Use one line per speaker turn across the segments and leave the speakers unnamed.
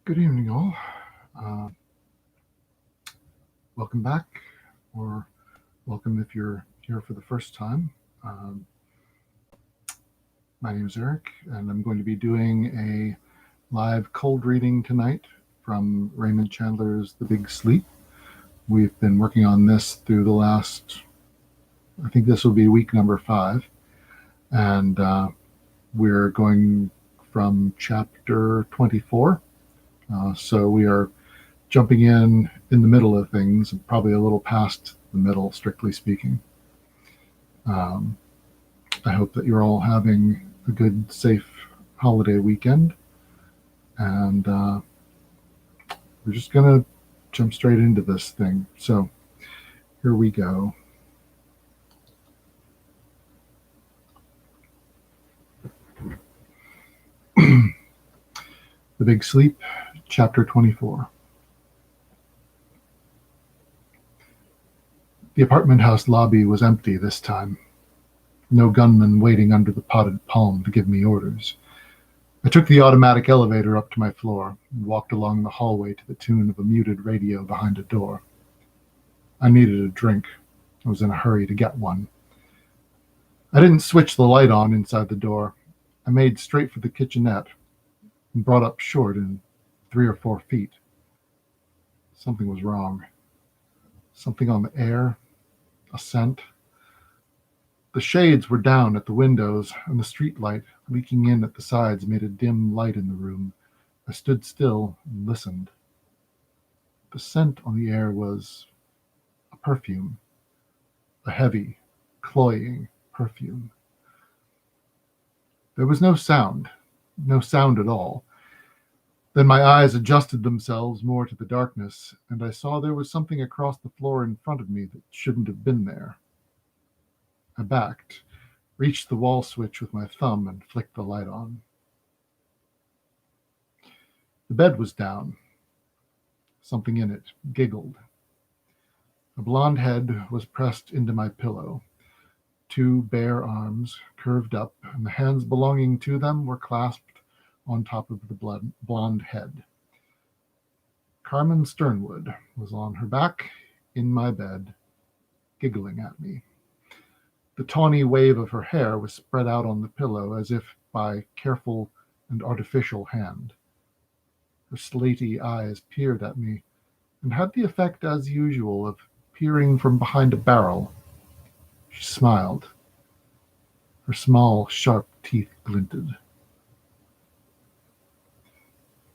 Good evening, all. Uh, Welcome back, or welcome if you're here for the first time. Um, my name is Eric, and I'm going to be doing a live cold reading tonight from Raymond Chandler's The Big Sleep. We've been working on this through the last, I think this will be week number 5, and we're going from chapter 24. So we are jumping in the middle of things, probably a little past the middle, strictly speaking. I hope that you're all having a good, safe holiday weekend. And we're just going to jump straight into this thing. So here we go. The Big Sleep, Chapter 24. The apartment house lobby was empty this time. No gunman waiting under the potted palm to give me orders. I took the automatic elevator up to my floor and walked along the hallway to the tune of a muted radio behind a door. I needed a drink. I was in a hurry to get one. I didn't switch the light on inside the door. I made straight for the kitchenette and brought up short in 3 or 4 feet. Something was wrong. Something on the air, a scent. The shades were down at the windows, and the street light leaking in at the sides made a dim light in the room. I stood still and listened. The scent on the air was a perfume, a heavy, cloying perfume. There was no sound at all. Then my eyes adjusted themselves more to the darkness, and I saw there was something across the floor in front of me that shouldn't have been there. I backed, reached the wall switch with my thumb, and flicked the light on. The bed was down. Something in it giggled. A blonde head was pressed into my pillow. 2 bare arms curved up, and the hands belonging to them were clasped on top of the blonde head. Carmen Sternwood was on her back in my bed, giggling at me. The tawny wave of her hair was spread out on the pillow as if by careful and artificial hand. Her slaty eyes peered at me and had the effect, as usual, of peering from behind a barrel. She smiled. Her small, sharp teeth glinted.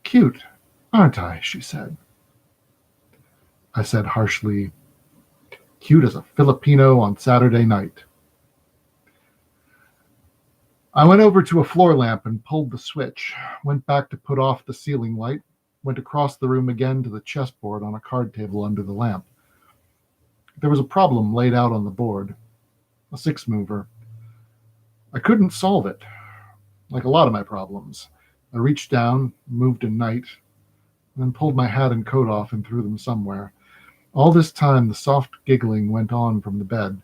"Cute, aren't I?" she said. I said harshly, "Cute as a Filipino on Saturday night." I went over to a floor lamp and pulled the switch, went back to put off the ceiling light, went across the room again to the chessboard on a card table under the lamp. There was a problem laid out on the board, a 6-mover. I couldn't solve it, like a lot of my problems. I reached down, moved a knight, and then pulled my hat and coat off and threw them somewhere. All this time, the soft giggling went on from the bed,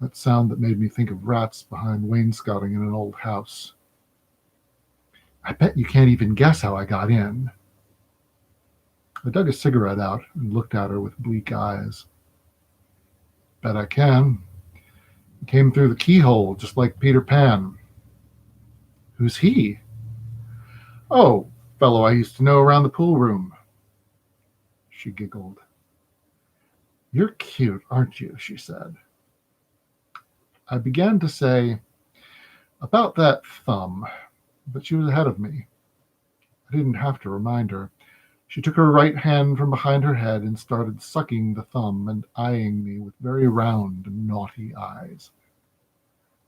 that sound that made me think of rats behind wainscoting in an old house. "I bet you can't even guess how I got in." I dug a cigarette out and looked at her with bleak eyes. "Bet I can. It came through the keyhole, just like Peter Pan." "Who's he?" "Oh, fellow I used to know around the pool room." She giggled. "You're cute, aren't you?" she said. I began to say, "About that thumb," but she was ahead of me. I didn't have to remind her. She took her right hand from behind her head and started sucking the thumb and eyeing me with very round and naughty eyes.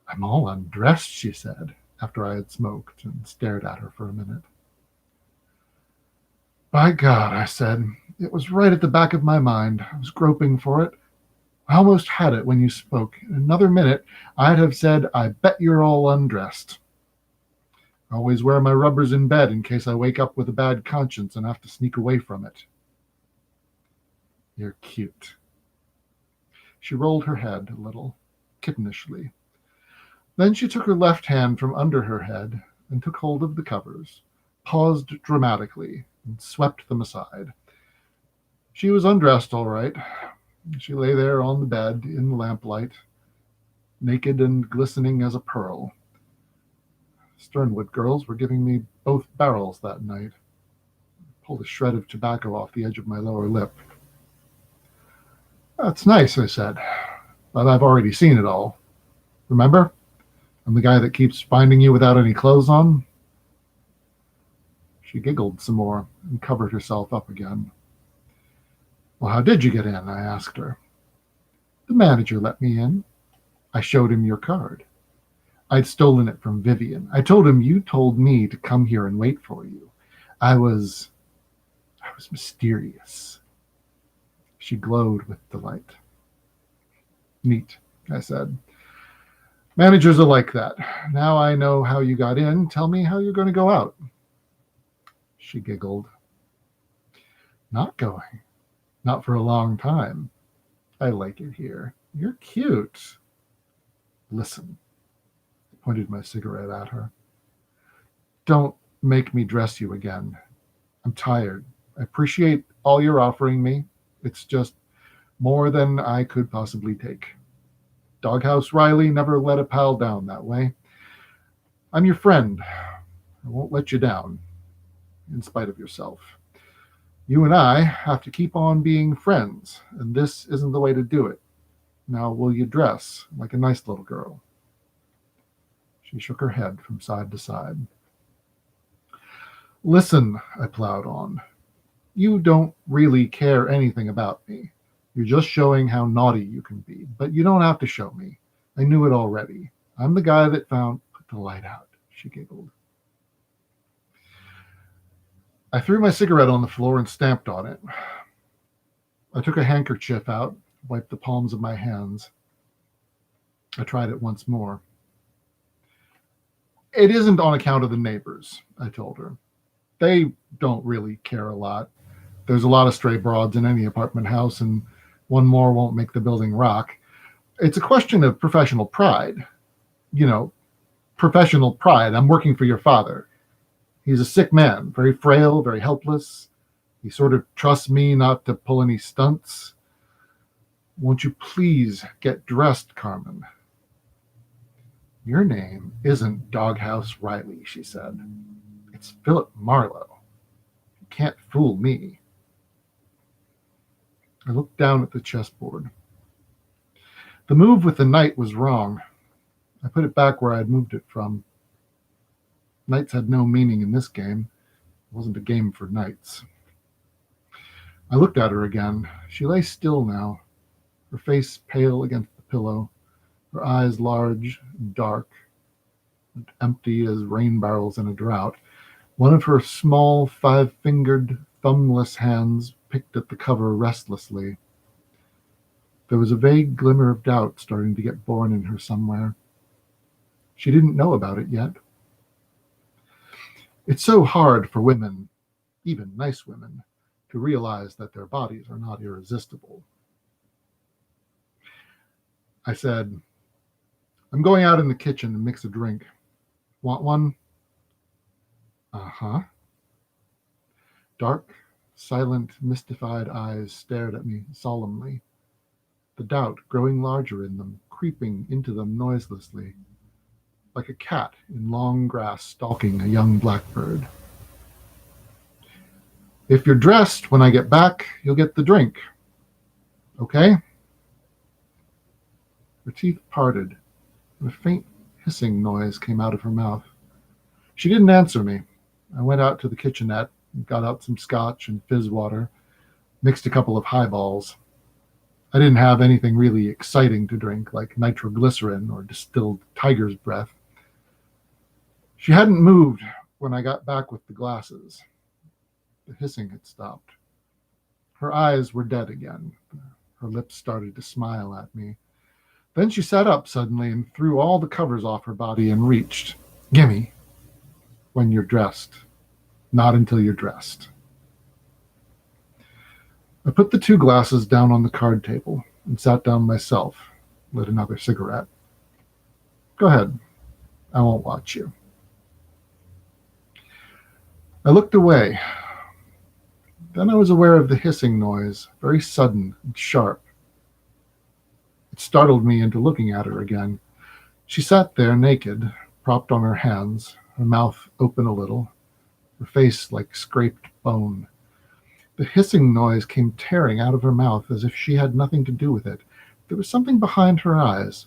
"I'm all undressed," she said, after I had smoked and stared at her for a minute. "By God," I said. It was right at the back of my mind. I was groping for it. I almost had it when you spoke. In another minute, I'd have said, "I bet you're all undressed." I always wear my rubbers in bed in case I wake up with a bad conscience and have to sneak away from it. "You're cute." She rolled her head a little, kittenishly. Then she took her left hand from under her head and took hold of the covers, paused dramatically, and swept them aside. She was undressed, all right. She lay there on the bed in the lamplight, naked and glistening as a pearl. Sternwood girls were giving me both barrels that night. I pulled a shred of tobacco off the edge of my lower lip. That's nice, I said, but I've already seen it all. Remember? I'm the guy that keeps finding you without any clothes on. She giggled some more and covered herself up again. Well, how did you get in? I asked her. The manager let me in. I showed him your card. I'd stolen it from Vivian. I told him you told me to come here and wait for you. I was mysterious. She glowed with delight. Neat, I said. Managers are like that. Now I know how you got in. Tell me how you're going to go out. She giggled. Not going. Not for a long time. I like it here. You're cute. Listen. I pointed my cigarette at her. Don't make me dress you again. I'm tired. I appreciate all you're offering me. It's just more than I could possibly take. Doghouse Riley never let a pal down that way. I'm your friend. I won't let you down, in spite of yourself. You and I have to keep on being friends, and this isn't the way to do it. Now, will you dress like a nice little girl? She shook her head from side to side. Listen, I plowed on. You don't really care anything about me. You're just showing how naughty you can be, but you don't have to show me. I knew it already. I'm the guy that found... Put the light out, she giggled. I threw my cigarette on the floor and stamped on it. I took a handkerchief out, wiped the palms of my hands. I tried it once more. It isn't on account of the neighbors, I told her. They don't really care a lot. There's a lot of stray broads in any apartment house, and one more won't make the building rock. It's a question of professional pride. You know, professional pride. I'm working for your father. He's a sick man, very frail, very helpless. He sort of trusts me not to pull any stunts. Won't you please get dressed, Carmen? Your name isn't Doghouse Riley, she said. It's Philip Marlowe. You can't fool me. I looked down at the chessboard. The move with the knight was wrong. I put it back where I had moved it from. Knights had no meaning in this game. It wasn't a game for knights. I looked at her again. She lay still now, her face pale against the pillow, her eyes large and dark and empty as rain barrels in a drought. One of her small, five-fingered, thumbless hands picked at the cover restlessly. There was a vague glimmer of doubt starting to get born in her somewhere. She didn't know about it yet. It's so hard for women, even nice women, to realize that their bodies are not irresistible. I said, I'm going out in the kitchen to mix a drink. Want one? Uh-huh. Dark, silent, mystified eyes stared at me solemnly, the doubt growing larger in them, creeping into them noiselessly, like a cat in long grass stalking a young blackbird. If you're dressed when I get back, you'll get the drink. Okay? Her teeth parted, and a faint hissing noise came out of her mouth. She didn't answer me. I went out to the kitchenette, got out some scotch and fizz water, mixed a couple of highballs. I didn't have anything really exciting to drink, like nitroglycerin or distilled tiger's breath. She hadn't moved when I got back with the glasses. The hissing had stopped. Her eyes were dead again. Her lips started to smile at me. Then she sat up suddenly and threw all the covers off her body and reached. Gimme. When you're dressed. Not until you're dressed. I put the two glasses down on the card table and sat down myself, lit another cigarette. Go ahead. I won't watch you. I looked away. Then I was aware of the hissing noise, very sudden and sharp. It startled me into looking at her again. She sat there naked, propped on her hands, her mouth open a little, her face like scraped bone. The hissing noise came tearing out of her mouth as if she had nothing to do with it. There was something behind her eyes,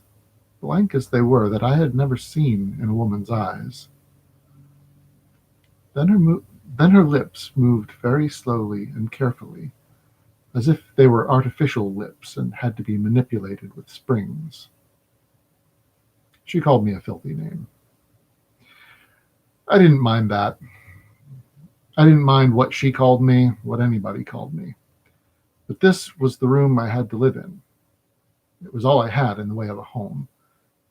blank as they were, that I had never seen in a woman's eyes. Then her lips moved very slowly and carefully, as if they were artificial lips and had to be manipulated with springs. She called me a filthy name. I didn't mind that. I didn't mind what she called me, what anybody called me. But this was the room I had to live in. It was all I had in the way of a home.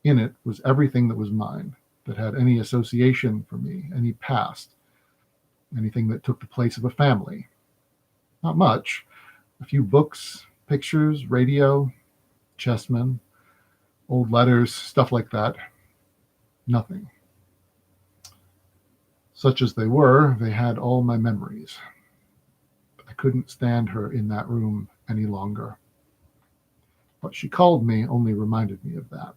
In it was everything that was mine, that had any association for me, any past, anything that took the place of a family. Not much. A few books, pictures, radio, chessmen, old letters, stuff like that. Nothing. Such as they were, they had all my memories. I couldn't stand her in that room any longer. What she called me only reminded me of that.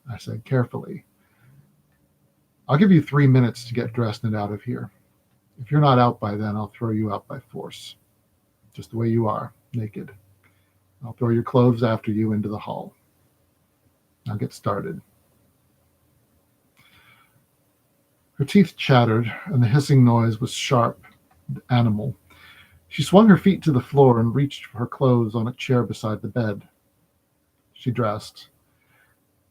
I said carefully, "I'll give you 3 minutes to get dressed and out of here. If you're not out by then, I'll throw you out by force. Just the way you are, naked. I'll throw your clothes after you into the hall. Now get started." Her teeth chattered, and the hissing noise was sharp and animal. She swung her feet to the floor and reached for her clothes on a chair beside the bed. She dressed.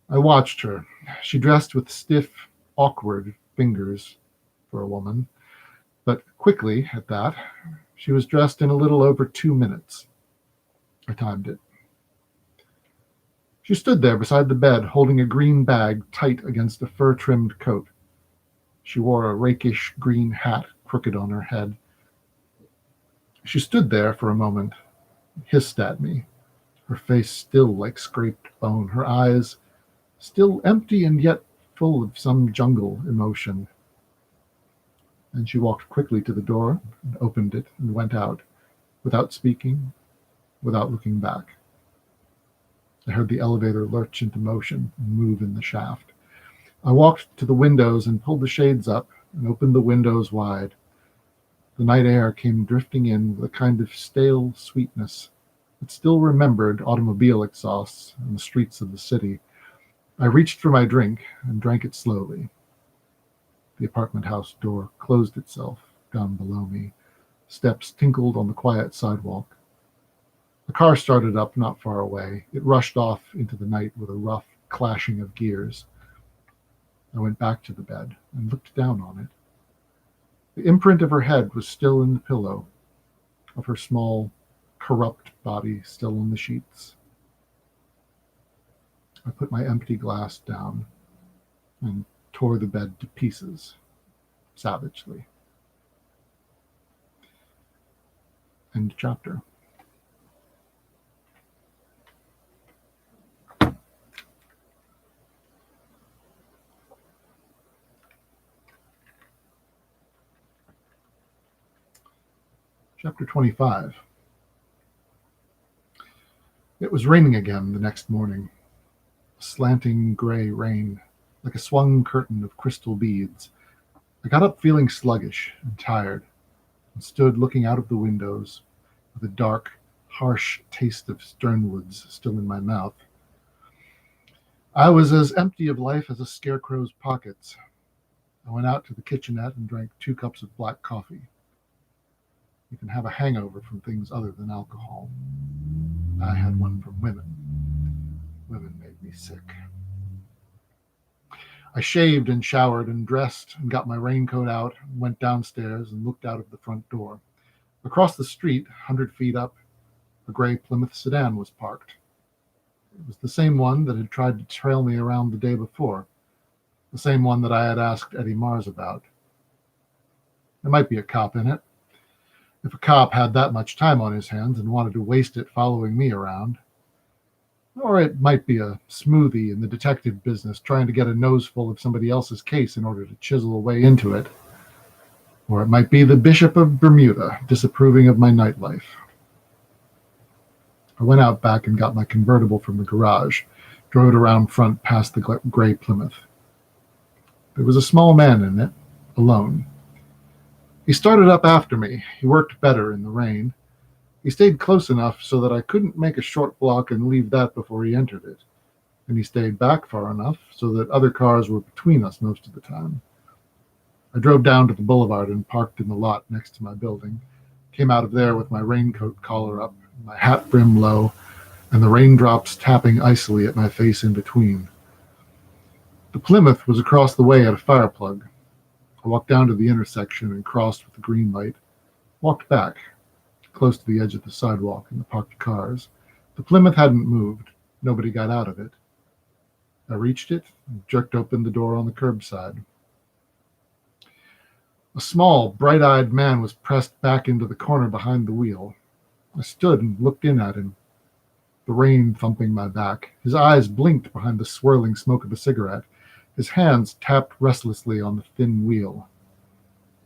I watched her. She dressed with stiff, awkward fingers for a woman, but quickly at that. She was dressed in a little over 2 minutes. I timed it. She stood there beside the bed, holding a green bag tight against a fur-trimmed coat. She wore a rakish green hat crooked on her head. She stood there for a moment, hissed at me, her face still like scraped bone, her eyes still empty and yet full of some jungle emotion. Then she walked quickly to the door and opened it and went out, without speaking, without looking back. I heard the elevator lurch into motion and move in the shaft. I walked to the windows and pulled the shades up and opened the windows wide. The night air came drifting in with a kind of stale sweetness that still remembered automobile exhausts and the streets of the city. I reached for my drink and drank it slowly. The apartment house door closed itself down below me. Steps tinkled on the quiet sidewalk. A car started up not far away. It rushed off into the night with a rough clashing of gears. I went back to the bed and looked down on it. The imprint of her head was still in the pillow, of her small, corrupt body still on the sheets. I put my empty glass down and tore the bed to pieces, savagely. End chapter. Chapter 25. It was raining again the next morning. Slanting gray rain, like a swung curtain of crystal beads. I got up feeling sluggish and tired, and stood looking out of the windows, with a dark, harsh taste of Sternwoods still in my mouth. I was as empty of life as a scarecrow's pockets. I went out to the kitchenette and drank 2 cups of black coffee. You can have a hangover from things other than alcohol. I had one from women. Women made me sick. I shaved and showered and dressed and got my raincoat out and went downstairs and looked out of the front door. Across the street, 100 feet up, a gray Plymouth sedan was parked. It was the same one that had tried to trail me around the day before, the same one that I had asked Eddie Mars about. There might be a cop in it. If a cop had that much time on his hands and wanted to waste it following me around. Or it might be a smoothie in the detective business trying to get a nose full of somebody else's case in order to chisel away into it. Or it might be the Bishop of Bermuda disapproving of my nightlife. I went out back and got my convertible from the garage, drove it around front past the gray Plymouth. There was a small man in it, alone. He started up after me. He worked better in the rain. He stayed close enough so that I couldn't make a short block and leave that before he entered it. And he stayed back far enough so that other cars were between us most of the time. I drove down to the boulevard and parked in the lot next to my building, came out of there with my raincoat collar up, my hat brim low, and the raindrops tapping icily at my face in between. The Plymouth was across the way at a fire plug. I walked down to the intersection and crossed with the green light, walked back, close to the edge of the sidewalk and the parked cars. The Plymouth hadn't moved. Nobody got out of it. I reached it and jerked open the door on the curbside. A small, bright-eyed man was pressed back into the corner behind the wheel. I stood and looked in at him, the rain thumping my back. His eyes blinked behind the swirling smoke of a cigarette. His hands tapped restlessly on the thin wheel.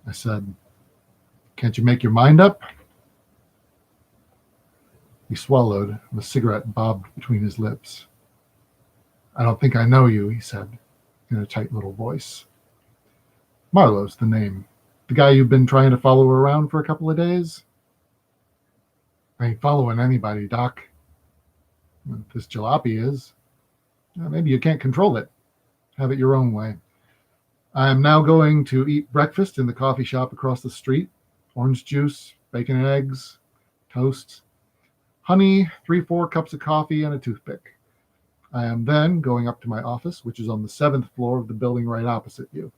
I said, "Can't you make your mind up?" He swallowed, and the cigarette bobbed between his lips. "I don't think I know you," he said, in a tight little voice. "Marlowe's the name. The guy you've been trying to follow around for a couple of days?" "I ain't following anybody, Doc." "This jalopy is. Maybe you can't control it. Have it your own way. I am now going to eat breakfast in the coffee shop across the street. Orange juice, bacon and eggs, toast, honey, 3-4 cups of coffee, and a toothpick. I am then going up to my office, which is on the 7th floor of the building right opposite you.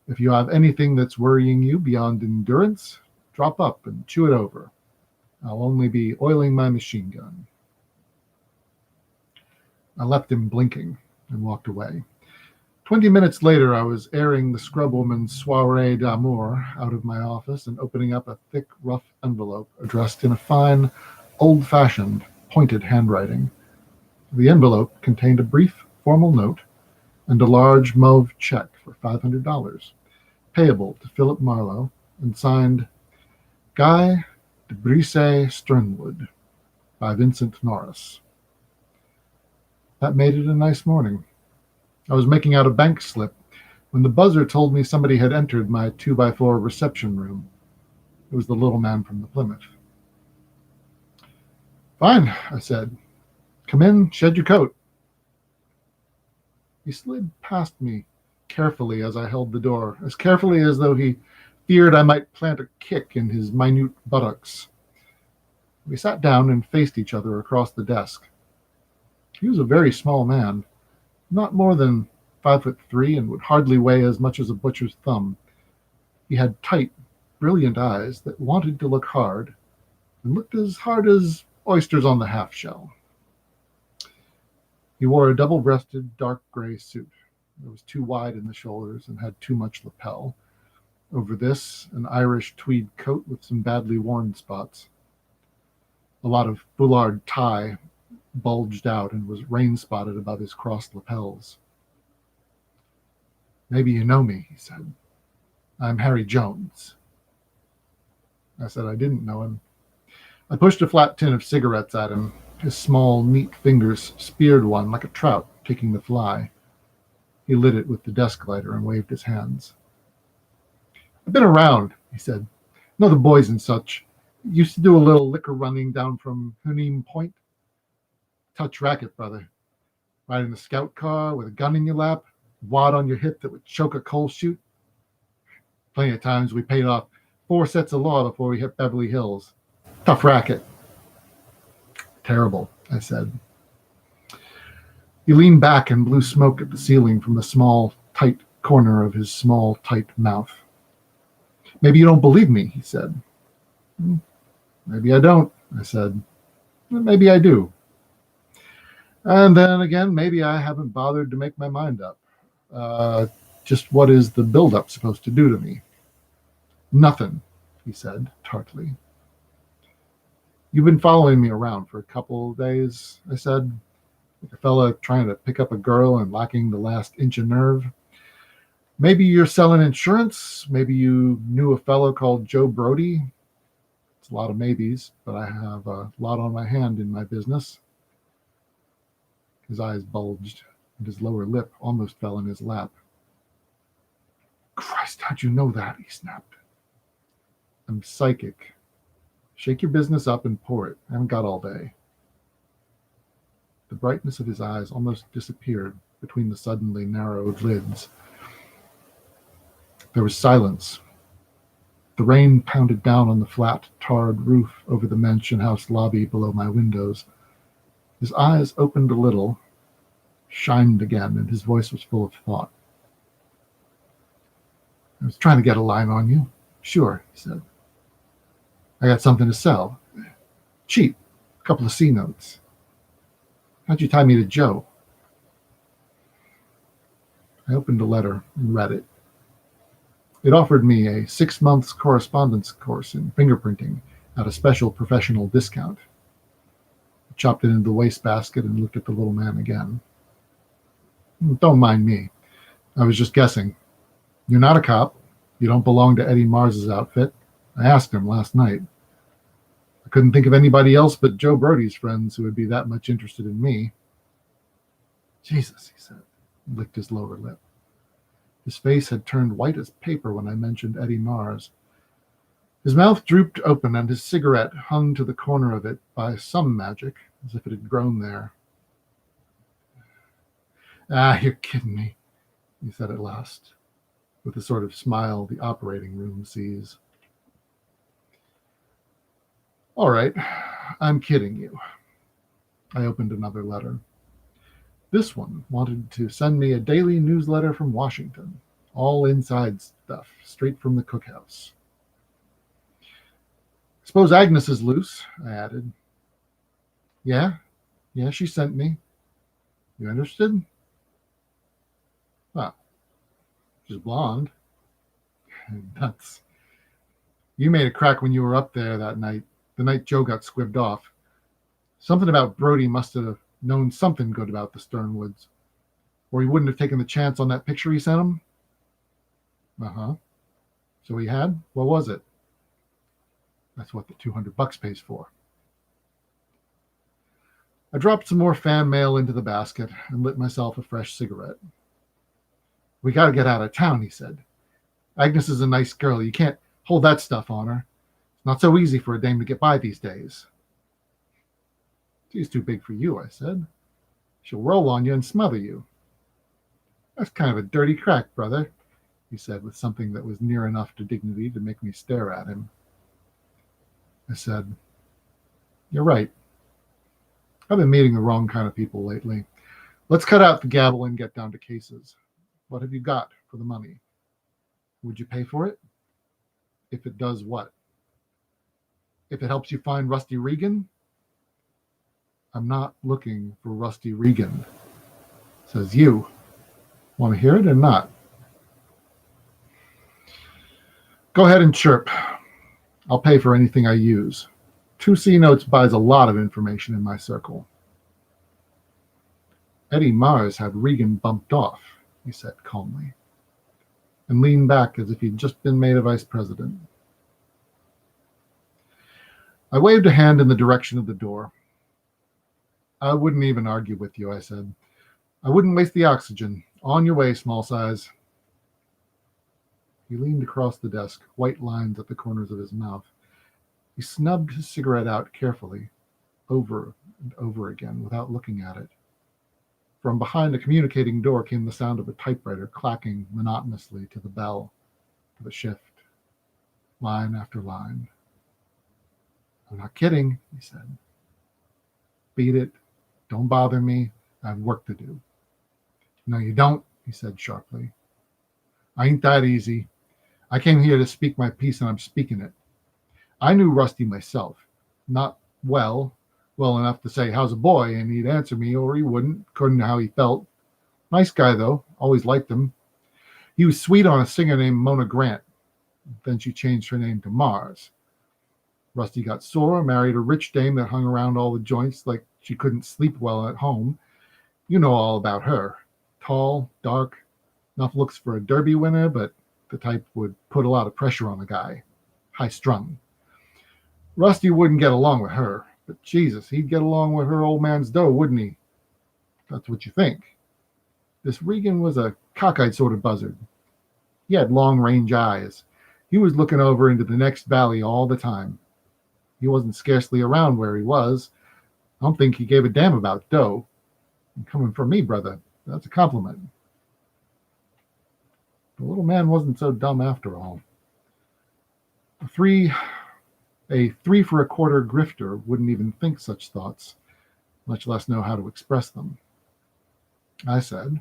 If you have anything that's worrying you beyond endurance, drop up and chew it over. I'll only be oiling my machine gun." I left him blinking and walked away. 20 minutes later, I was airing the scrubwoman's soiree d'amour out of my office and opening up a thick, rough envelope addressed in a fine, old-fashioned, pointed handwriting. The envelope contained a brief, formal note and a large mauve check for $500, payable to Philip Marlowe, and signed Guy de Brisay Sternwood by Vincent Norris. That made it a nice morning. I was making out a bank slip when the buzzer told me somebody had entered my 2x4 reception room. It was the little man from the Plymouth. "Fine," I said. "Come in, shed your coat." He slid past me carefully as I held the door, as carefully as though he feared I might plant a kick in his minute buttocks. We sat down and faced each other across the desk. He was a very small man, not more than 5'3", and would hardly weigh as much as a butcher's thumb. He had tight, brilliant eyes that wanted to look hard, and looked as hard as oysters on the half shell. He wore a double-breasted, dark gray suit. It was too wide in the shoulders and had too much lapel. Over this, an Irish tweed coat with some badly worn spots. A lot of foulard tie bulged out and was rain-spotted above his crossed lapels. "Maybe you know me," he said. "I'm Harry Jones." I said I didn't know him. I pushed a flat tin of cigarettes at him. His small, neat fingers speared one like a trout taking the fly. He lit it with the desk lighter and waved his hands. "I've been around," he said. "Know the boys and such. Used to do a little liquor running down from Huneem Point. Touch racket, brother. Riding the scout car with a gun in your lap, wad on your hip that would choke a coal chute. Plenty of times we paid off 4 sets of law before we hit Beverly Hills. Tough racket." "Terrible," I said. He leaned back and blew smoke at the ceiling from the small, tight corner of his small, tight mouth. "Maybe you don't believe me," he said. "Maybe I don't," I said. "Maybe I do. And then again, maybe I haven't bothered to make my mind up. Just what is the build-up supposed to do to me?" "Nothing," he said tartly. "You've been following me around for a couple of days," I said, like a fella trying to pick up a girl and lacking the last inch of nerve. Maybe you're selling insurance. Maybe you knew a fellow called Joe Brody. It's a lot of maybes, but I have a lot on my hand in my business. His eyes bulged, and his lower lip almost fell in his lap. Christ, how'd you know that? He snapped. I'm psychic. Shake your business up and pour it. I haven't got all day. The brightness of his eyes almost disappeared between the suddenly narrowed lids. There was silence. The rain pounded down on the flat, tarred roof over the mansion house lobby below my windows. His eyes opened a little, shined again, and his voice was full of thought. I was trying to get a line on you. Sure, he said. I got something to sell. Cheap. A couple of C notes. How'd you tie me to Joe? I opened a letter and read it. It offered me a 6 months correspondence course in fingerprinting at a special professional discount. I chopped it into the wastebasket and looked at the little man again. Don't mind me. I was just guessing. You're not a cop. You don't belong to Eddie Mars's outfit. I asked him last night. I couldn't think of anybody else but Joe Brody's friends who would be that much interested in me. Jesus, he said, and licked his lower lip. His face had turned white as paper when I mentioned Eddie Mars. His mouth drooped open, and his cigarette hung to the corner of it by some magic, as if it had grown there. Ah, you're kidding me, he said at last, with the sort of smile the operating room sees. All right, I'm kidding you. I opened another letter. This one wanted to send me a daily newsletter from Washington, all inside stuff, straight from the cookhouse. Suppose Agnes is loose, I added. Yeah, she sent me. You interested? Well, she's blonde. Nuts. You made a crack when you were up there that night, the night Joe got squibbed off. Something about Brody must have known something good about the Sternwoods, or he wouldn't have taken the chance on that picture he sent him. Uh-huh. So he had? What was it? That's what the $200 pays for. I dropped some more fan mail into the basket and lit myself a fresh cigarette. We got to get out of town, he said. Agnes is a nice girl. You can't hold that stuff on her. It's not so easy for a dame to get by these days. She's too big for you, I said. She'll roll on you and smother you. That's kind of a dirty crack, brother, he said with something that was near enough to dignity to make me stare at him. I said, you're right. I've been meeting the wrong kind of people lately. Let's cut out the gabble and get down to cases. What have you got for the money? Would you pay for it? If it does what? If it helps you find Rusty Regan? I'm not looking for Rusty Regan. Says you. Want to hear it or not? Go ahead and chirp. I'll pay for anything I use. 2 C notes buys a lot of information in my circle. Eddie Mars had Regan bumped off, he said calmly, and leaned back as if he'd just been made a vice president. I waved a hand in the direction of the door. I wouldn't even argue with you, I said. I wouldn't waste the oxygen. On your way, small size. He leaned across the desk, white lines at the corners of his mouth. He snubbed his cigarette out carefully, over and over again, without looking at it. From behind a communicating door came the sound of a typewriter clacking monotonously to the bell of the shift, line after line. I'm not kidding, he said. Beat it. Don't bother me. I have work to do. No, you don't, he said sharply. I ain't that easy. I came here to speak my piece, and I'm speaking it. I knew Rusty myself. Not well enough to say, how's a boy? And he'd answer me, or he wouldn't, according to how he felt. Nice guy, though. Always liked him. He was sweet on a singer named Mona Grant. Then she changed her name to Mars. Rusty got sore, married a rich dame that hung around all the joints like she couldn't sleep well at home. You know all about her. Tall, dark, Enough looks for a Derby winner, but the type would put a lot of pressure on the guy. High strung. Rusty wouldn't get along with her, but Jesus, he'd get along with her old man's dough, wouldn't he? That's what you think. This Regan was a cockeyed sort of buzzard. He had long-range eyes. He was looking over into the next valley all the time. He wasn't scarcely around where he was. I don't think he gave a damn about dough. And coming from me, brother, that's a compliment. The little man wasn't so dumb after all. A three for a quarter grifter wouldn't even think such thoughts, much less know how to express them. I said,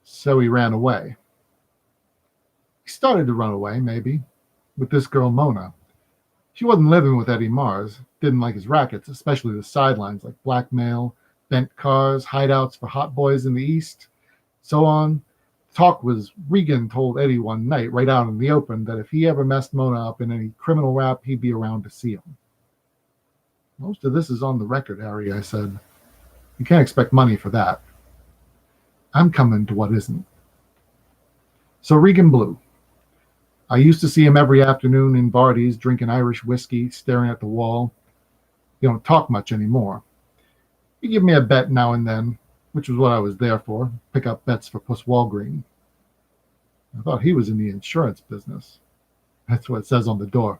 so he ran away. He started to run away, maybe, with this girl Mona. She wasn't living with Eddie Mars, didn't like his rackets, especially the sidelines like blackmail, bent cars, hideouts for hot boys in the East, so on. Talk was Regan told Eddie one night, right out in the open, that if he ever messed Mona up in any criminal rap, he'd be around to see him. Most of this is on the record, Harry, I said. You can't expect money for that. I'm coming to what isn't. So Regan blew. I used to see him every afternoon in Vardy's, drinking Irish whiskey, staring at the wall. He don't talk much anymore. He'd give me a bet now and then, which was what I was there for, pick up bets for Puss Walgreen. I thought he was in the insurance business. That's what it says on the door.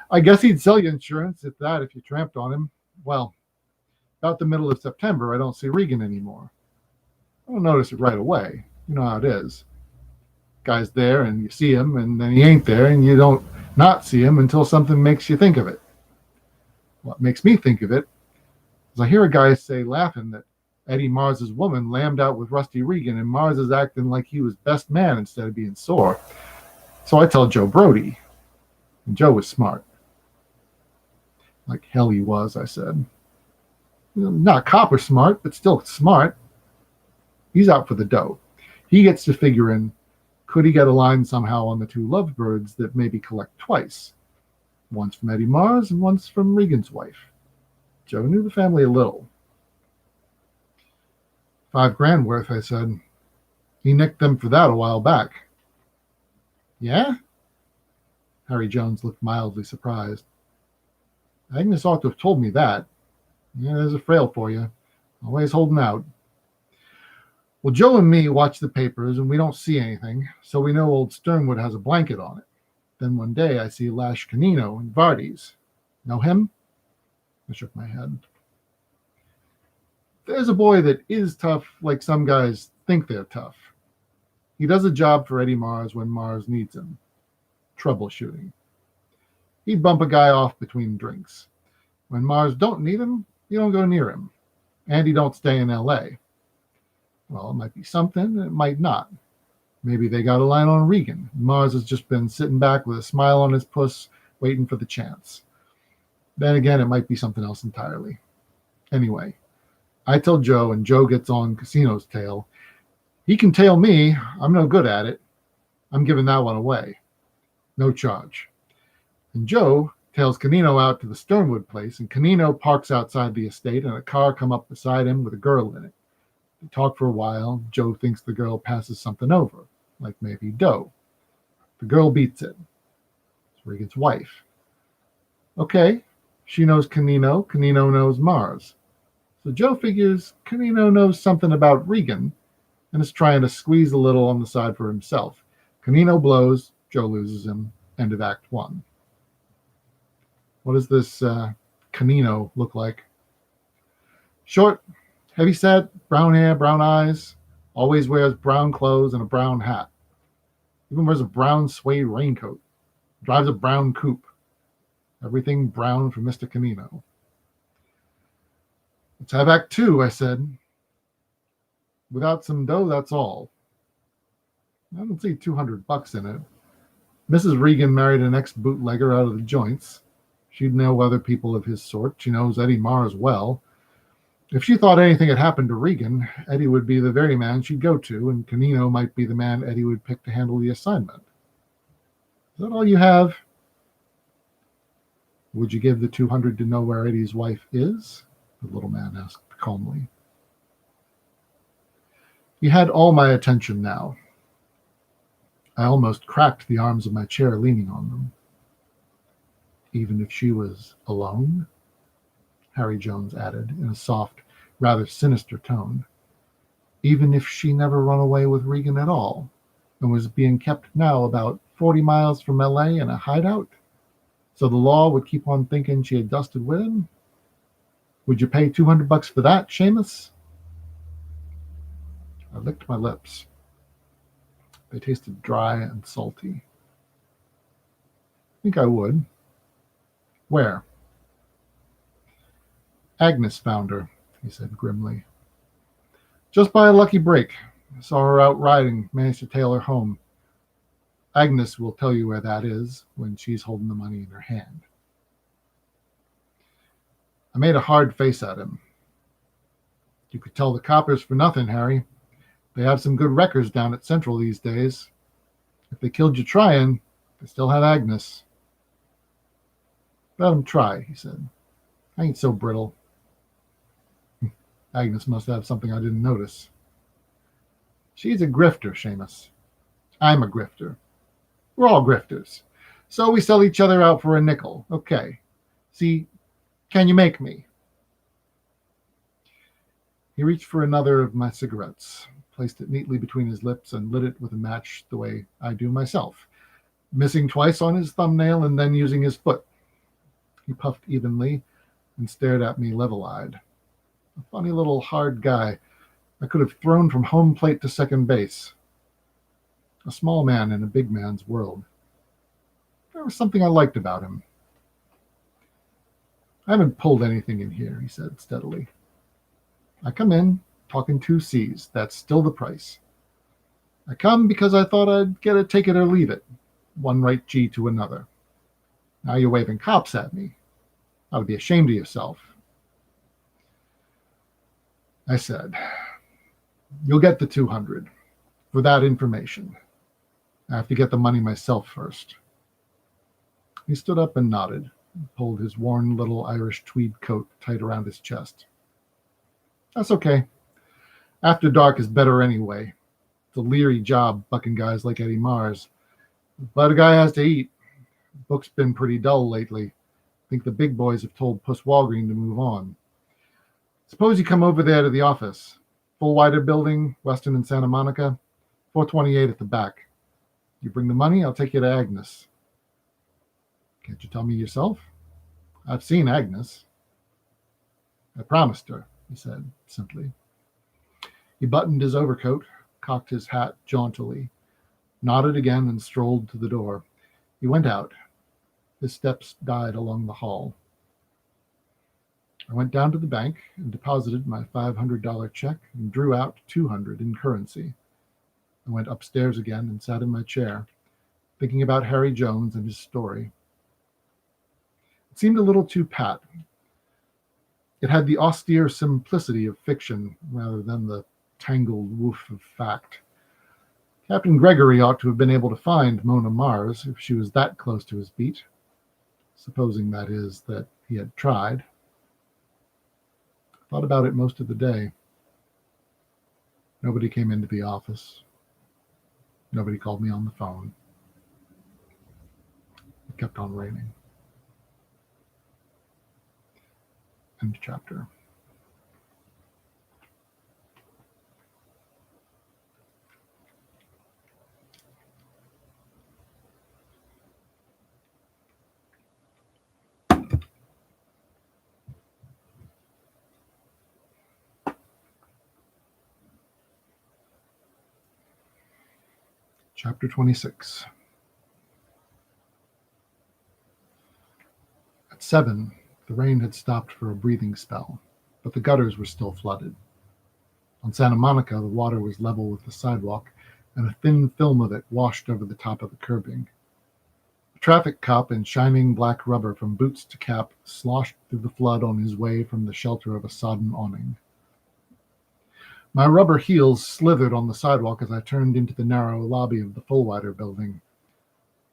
I guess he'd sell you insurance, if you tramped on him. Well, about the middle of September, I don't see Regan anymore. I don't notice it right away. You know how it is. Guy's there and you see him, and then he ain't there, and you don't not see him until something makes you think of it. What makes me think of it is I hear a guy say, laughing, that Eddie Mars's woman lammed out with Rusty Regan, and Mars is acting like he was best man instead of being sore. So I tell Joe Brody, and Joe was smart. Like hell he was, I said. Not copper smart, but still smart. He's out for the dough. He gets to figuring, could he get a line somehow on the two lovebirds that maybe collect twice? Once from Eddie Mars and once from Regan's wife. Joe knew the family a little. $5,000 worth, I said. He nicked them for that a while back. Yeah? Harry Jones looked mildly surprised. Agnes ought to have told me that. Yeah, there's a frail for you. Always holding out. Well, Joe and me watch the papers, and we don't see anything, so we know old Sternwood has a blanket on it. Then one day I see Lash Canino in Vardy's. Know him? I shook my head. There's a boy that is tough like some guys think they're tough. He does a job for Eddie Mars when Mars needs him. Troubleshooting. He'd bump a guy off between drinks. When Mars don't need him, you don't go near him. And he don't stay in L.A. Well, it might be something, it might not. Maybe they got a line on Regan. Mars has just been sitting back with a smile on his puss, waiting for the chance. Then again, it might be something else entirely. Anyway, I tell Joe, and Joe gets on Casino's tail. He can tail me. I'm no good at it. I'm giving that one away. No charge. And Joe tails Canino out to the Sternwood place, and Canino parks outside the estate, and a car come up beside him with a girl in it. They talk for a while. Joe thinks the girl passes something over, like maybe dough. The girl beats it. It's Regan's wife. Okay, she knows Canino. Canino knows Mars. So Joe figures Canino knows something about Regan and is trying to squeeze a little on the side for himself. Canino blows. Joe loses him. End of Act 1. What does this Canino look like? Short, heavy-set, brown hair, brown eyes, always wears brown clothes and a brown hat. Even wears a brown suede raincoat. Drives a brown coupe. Everything brown for Mr. Canino. Let's have Act 2, I said. Without some dough, that's all. I don't see $200 in it. Mrs. Regan married an ex-bootlegger out of the joints. She'd know other people of his sort. She knows Eddie Mars well. If she thought anything had happened to Regan, Eddie would be the very man she'd go to, and Canino might be the man Eddie would pick to handle the assignment. Is that all you have? Would you give the $200 to know where Eddie's wife is? The little man asked calmly. He had all my attention now. I almost cracked the arms of my chair leaning on them. Even if she was alone? Harry Jones added in a soft, rather sinister tone. Even if she never run away with Regan at all, and was being kept now about 40 miles from LA in a hideout? So the law would keep on thinking she had dusted with him? Would you pay $200 for that, Seamus? I licked my lips. They tasted dry and salty. I think I would. Where? Agnes found her, he said grimly. Just by a lucky break. Saw her out riding, managed to tail her home. Agnes will tell you where that is when she's holding the money in her hand. I made a hard face at him. You could tell the coppers for nothing, Harry. They have some good records down at Central these days. If they killed you trying, they still have Agnes. Let 'em try, he said. I ain't so brittle. Agnes must have something I didn't notice. She's a grifter, Seamus. I'm a grifter. We're all grifters. So we sell each other out for a nickel. Okay. See, can you make me? He reached for another of my cigarettes, placed it neatly between his lips, and lit it with a match the way I do myself, missing twice on his thumbnail and then using his foot. He puffed evenly and stared at me level-eyed. A funny little hard guy I could have thrown from home plate to second base. A small man in a big man's world. There was something I liked about him. I haven't pulled anything in here, he said steadily. I come in talking 2 C's. That's still the price. I come because I thought I'd get a take it or leave it. One right G to another. Now you're waving cops at me. Ought to be ashamed of yourself. I said, you'll get the 200 for that information. I have to get the money myself first. He stood up and nodded, and pulled his worn little Irish tweed coat tight around his chest. That's okay. After dark is better anyway. It's a leery job bucking guys like Eddie Mars. But a guy has to eat. The book's been pretty dull lately. I think the big boys have told Puss Walgreen to move on. Suppose you come over there to the office. Full wider building, Weston and Santa Monica, 428 at the back. You bring the money, I'll take you to Agnes. Can't you tell me yourself? I've seen Agnes. I promised her, he said simply. He buttoned his overcoat, cocked his hat jauntily, nodded again, and strolled to the door. He went out. His steps died along the hall. I went down to the bank and deposited my $500 check and drew out $200 in currency. I went upstairs again and sat in my chair, thinking about Harry Jones and his story. It seemed a little too pat. It had the austere simplicity of fiction rather than the tangled woof of fact. Captain Gregory ought to have been able to find Mona Mars if she was that close to his beat, supposing, that is, that he had tried. Thought about it most of the day. Nobody came into the office. Nobody called me on the phone. It kept on raining. End chapter. Chapter 26. At 7, the rain had stopped for a breathing spell, but the gutters were still flooded. On Santa Monica, the water was level with the sidewalk, and a thin film of it washed over the top of the curbing. A traffic cop in shining black rubber from boots to cap sloshed through the flood on his way from the shelter of a sodden awning. My rubber heels slithered on the sidewalk as I turned into the narrow lobby of the Fullwider building.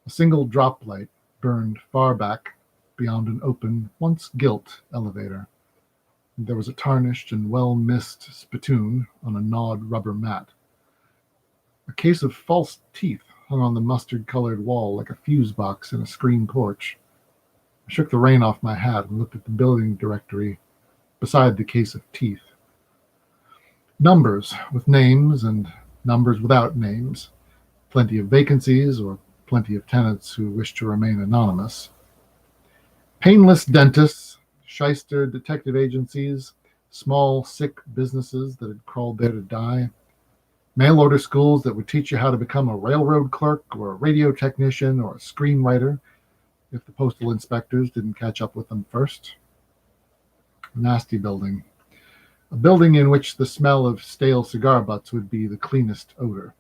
A single drop light burned far back beyond an open, once gilt elevator. There was a tarnished and well-missed spittoon on a gnawed rubber mat. A case of false teeth hung on the mustard-colored wall like a fuse box in a screen porch. I shook the rain off my hat and looked at the building directory beside the case of teeth. Numbers with names and numbers without names. Plenty of vacancies or plenty of tenants who wish to remain anonymous. Painless dentists, shyster detective agencies, small sick businesses that had crawled there to die, mail-order schools that would teach you how to become a railroad clerk or a radio technician or a screenwriter if the postal inspectors didn't catch up with them first. A nasty building. A building in which the smell of stale cigar butts would be the cleanest odor.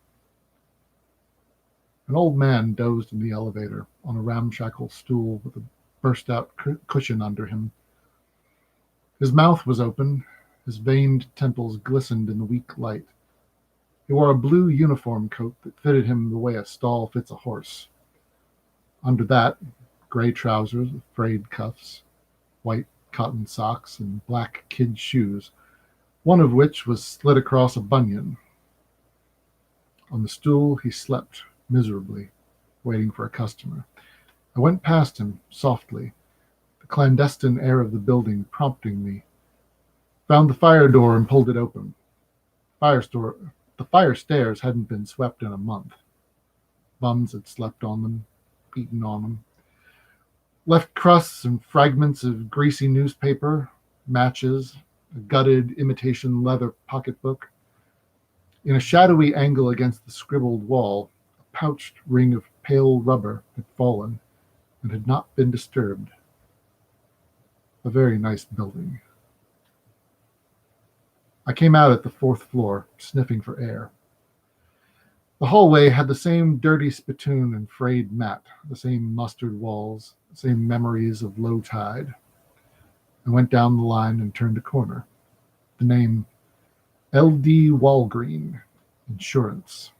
An old man dozed in the elevator on a ramshackle stool with a burst-out cushion under him. His mouth was open. His veined temples glistened in the weak light. He wore a blue uniform coat that fitted him the way a stall fits a horse. Under that, gray trousers with frayed cuffs, white cotton socks, and black kid shoes, one of which was slid across a bunion. On the stool, he slept miserably, waiting for a customer. I went past him softly, the clandestine air of the building prompting me. Found the fire door and pulled it open. The fire stairs hadn't been swept in a month. Bums had slept on them, eaten on them. Left crusts and fragments of greasy newspaper, matches, a gutted imitation leather pocketbook. In a shadowy angle against the scribbled wall, a pouched ring of pale rubber had fallen and had not been disturbed. A very nice building. I came out at the fourth floor, sniffing for air. The hallway had the same dirty spittoon and frayed mat, the same mustard walls, the same memories of low tide. I went down the line and turned a corner. The name L.D. Walgreen, Insurance,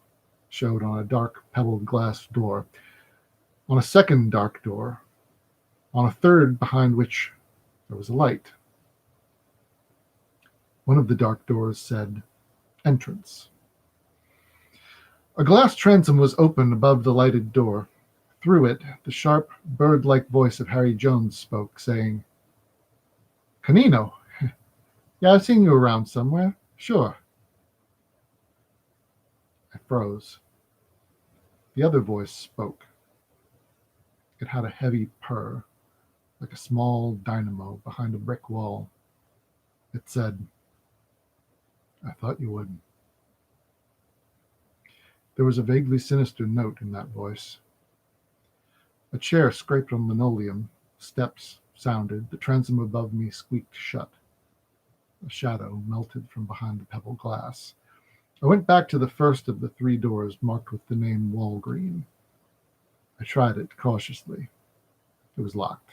showed on a dark pebbled glass door, on a second dark door, on a third behind which there was a light. One of the dark doors said, Entrance. A glass transom was open above the lighted door. Through it, the sharp, bird-like voice of Harry Jones spoke, saying, Canino. Yeah, I've seen you around somewhere. Sure. I froze. The other voice spoke. It had a heavy purr, like a small dynamo behind a brick wall. It said, I thought you would. There was a vaguely sinister note in that voice. A chair scraped on linoleum. Steps sounded. The transom above me squeaked shut. A shadow melted from behind the pebbled glass. I went back to the first of the three doors marked with the name Walgreen. I tried it cautiously. It was locked.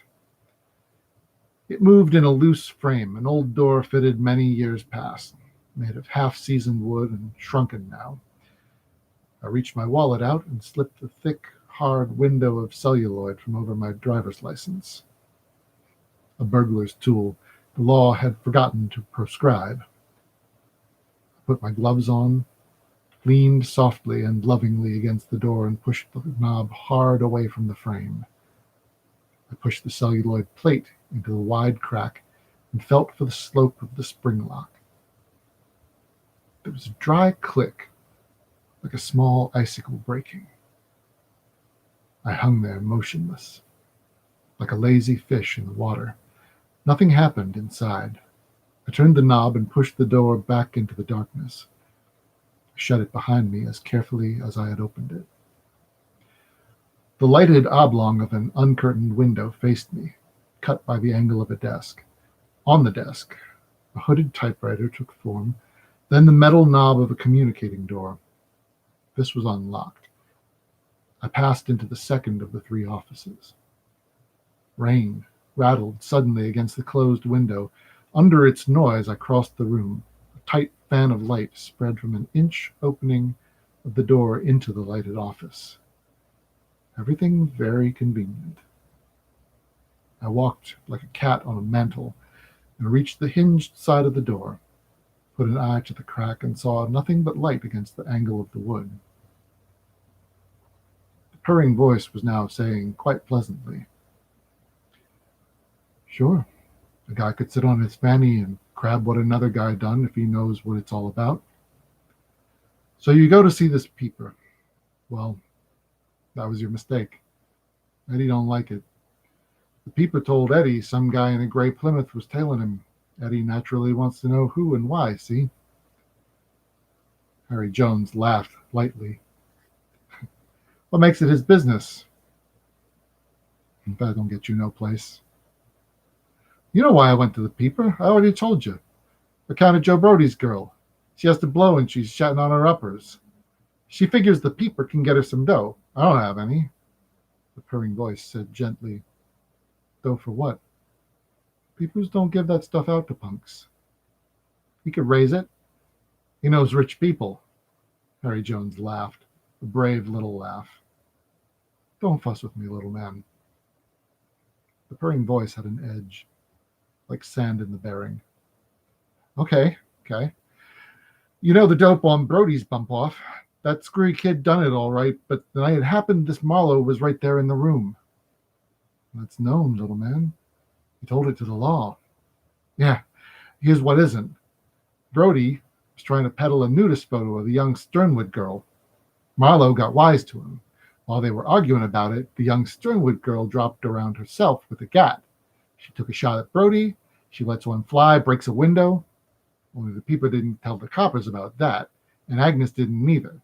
It moved in a loose frame, an old door fitted many years past, made of half-seasoned wood and shrunken now. I reached my wallet out and slipped the thick, hard window of celluloid from over my driver's license. A burglar's tool the law had forgotten to proscribe. I put my gloves on, leaned softly and lovingly against the door and pushed the knob hard away from the frame. I pushed the celluloid plate into the wide crack and felt for the slope of the spring lock. There was a dry click, like a small icicle breaking. I hung there motionless, like a lazy fish in the water. Nothing happened inside. I turned the knob and pushed the door back into the darkness. I shut it behind me as carefully as I had opened it. The lighted oblong of an uncurtained window faced me, cut by the angle of a desk. On the desk, a hooded typewriter took form, then the metal knob of a communicating door. This was unlocked. I passed into the second of the three offices. Rain rattled suddenly against the closed window. Under its noise, I crossed the room. A tight fan of light spread from an inch opening of the door into the lighted office. Everything very convenient. I walked like a cat on a mantle and reached the hinged side of the door, put an eye to the crack and saw nothing but light against the angle of the wood. purring voice was now saying quite pleasantly, "Sure, a guy could sit on his fanny and grab what another guy done if he knows what it's all about. So you go to see this peeper. Well, that was your mistake. Eddie don't like it. The peeper told Eddie some guy in a gray Plymouth was tailing him. Eddie naturally wants to know who and why, see?" Harry Jones laughed lightly. "What makes it his business?" "That don't get you no place." "You know why I went to the peeper. I already told you. Account of Joe Brody's girl. She has to blow and she's chatting on her uppers. She figures the peeper can get her some dough. I don't have any." The purring voice said gently, "Dough for what?" "Peepers don't give that stuff out to punks." "He could raise it. He knows rich people." Harry Jones laughed, a brave little laugh. "Don't fuss with me, little man." The purring voice had an edge, like sand in the bearing. Okay. You know the dope on Brody's bump off. That screwy kid done it all right, but the night it happened, this Marlowe was right there in the room." "That's known, little man. He told it to the law." "Yeah, here's what isn't. Brody was trying to peddle a nudist photo of the young Sternwood girl. Marlowe got wise to him. While they were arguing about it, the young Sternwood girl dropped around herself with a gat. She took a shot at Brody. She lets one fly, breaks a window. Only the people didn't tell the coppers about that, and Agnes didn't either.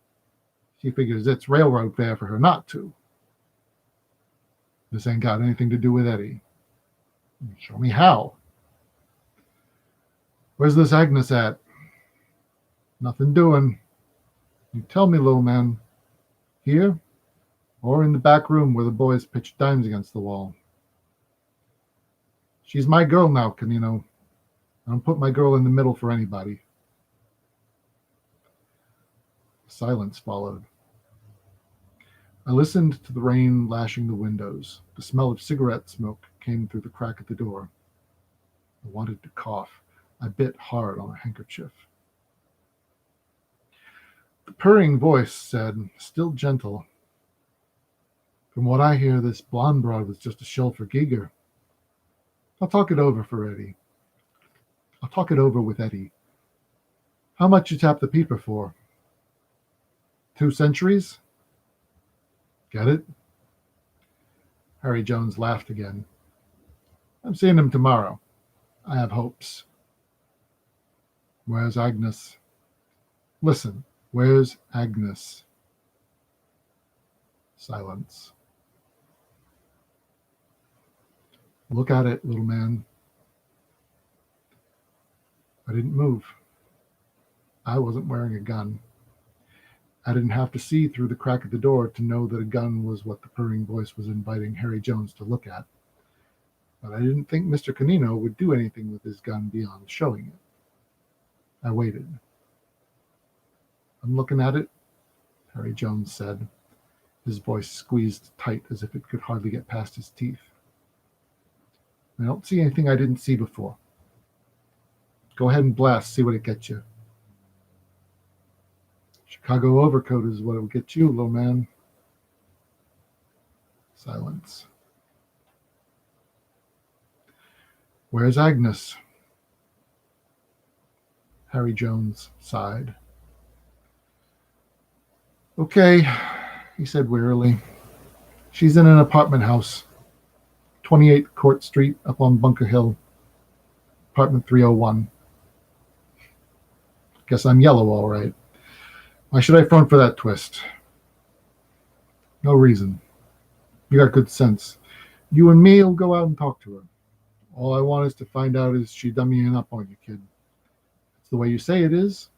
She figures it's railroad fare for her not to." "This ain't got anything to do with Eddie." "Show me how." "Where's this Agnes at?" "Nothing doing." "You tell me, little man. Here, or in the back room where the boys pitch dimes against the wall?" "She's my girl now, Canino. I don't put my girl in the middle for anybody." Silence followed. I listened to the rain lashing the windows. The smell of cigarette smoke came through the crack at the door. I wanted to cough. I bit hard on a handkerchief. The purring voice said, still gentle, "From what I hear, this blonde broad was just a shell for Giger. I'll talk it over for Eddie. I'll talk it over with Eddie. How much you tap the peeper for?" 2 centuries? Get it?" Harry Jones laughed again. "I'm seeing him tomorrow. I have hopes." "Where's Agnes?" "Listen, where's Agnes?" Silence. "Look at it, little man." I didn't move. I wasn't wearing a gun. I didn't have to see through the crack of the door to know that a gun was what the purring voice was inviting Harry Jones to look at. But I didn't think Mr. Canino would do anything with his gun beyond showing it. I waited. "I'm looking at it," Harry Jones said. His voice squeezed tight as if it could hardly get past his teeth. "I don't see anything I didn't see before. Go ahead and blast, see what it gets you." "Chicago overcoat is what will get you, little man." Silence. "Where's Agnes?" Harry Jones sighed. "Okay," he said wearily. "She's in an apartment house, 28 Court Street up on Bunker Hill, apartment 301. Guess I'm yellow, all right. Why should I front for that twist? No reason. You got good sense. You and me'll go out and talk to her. All I want is to find out is she dummying up on you, kid. It's the way you say it is.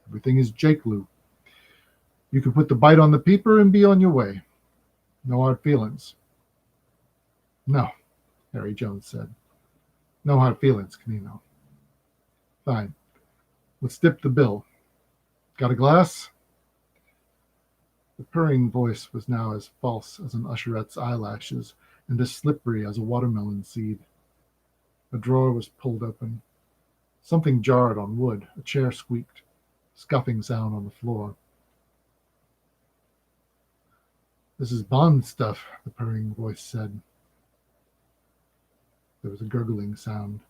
Everything is Jake Lou. You can put the bite on the peeper and be on your way. No hard feelings." "No," Harry Jones said. "No hard feelings, Canino." "Fine. Let's dip the bill. Got a glass?" The purring voice was now as false as an usherette's eyelashes and as slippery as a watermelon seed. A drawer was pulled open. Something jarred on wood. A chair squeaked. Scuffing sound on the floor. This is Bond stuff, the purring voice said. There was a gurgling sound.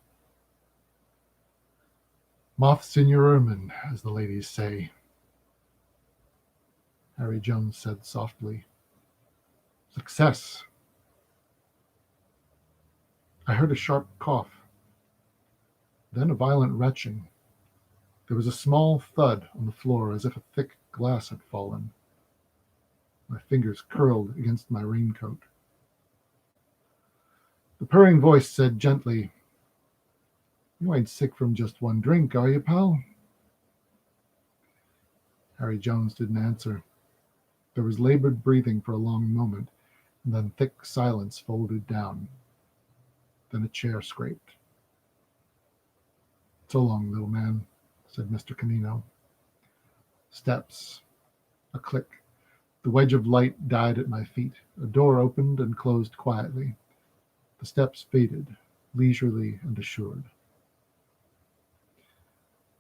Moths in your ermine, as the ladies say, Harry Jones said softly. Success. I heard a sharp cough, then a violent retching. There was a small thud on the floor as if a thick glass had fallen. My fingers curled against my raincoat. The purring voice said gently, You ain't sick from just one drink, are you, pal? Harry Jones didn't answer. There was labored breathing for a long moment, and then thick silence folded down. Then a chair scraped. So long, little man, said Mr. Canino. Steps. A click. The wedge of light died at my feet. A door opened and closed quietly. The steps faded, leisurely and assured.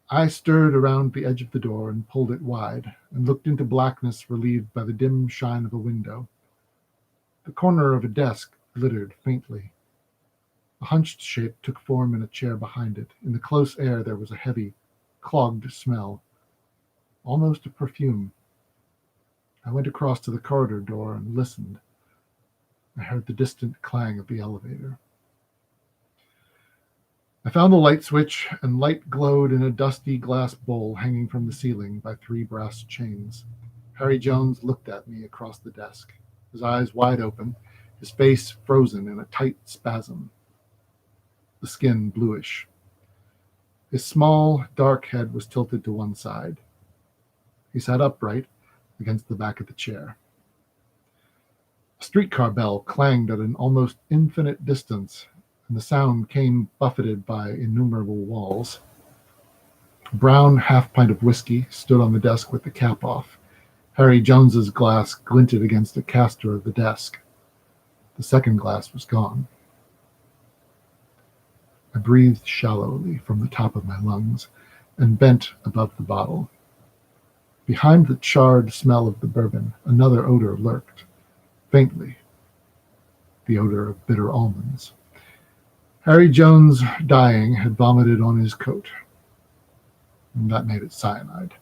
I stirred around the edge of the door and pulled it wide, and looked into blackness relieved by the dim shine of a window. The corner of a desk glittered faintly. A hunched shape took form in a chair behind it. In the close air there was a heavy, clogged smell, almost a perfume. I went across to the corridor door and listened. I heard the distant clang of the elevator. I found the light switch, and light glowed in a dusty glass bowl hanging from the ceiling by 3 brass chains. Harry Jones looked at me across the desk, his eyes wide open, his face frozen in a tight spasm. The skin bluish. His small, dark head was tilted to one side. He sat upright against the back of the chair. A streetcar bell clanged at an almost infinite distance, and the sound came buffeted by innumerable walls. A brown half-pint of whiskey stood on the desk with the cap off. Harry Jones's glass glinted against the caster of the desk. The second glass was gone. I breathed shallowly from the top of my lungs and bent above the bottle. Behind the charred smell of the bourbon, another odor lurked, faintly, the odor of bitter almonds. Harry Jones, dying, had vomited on his coat, and that made it cyanide.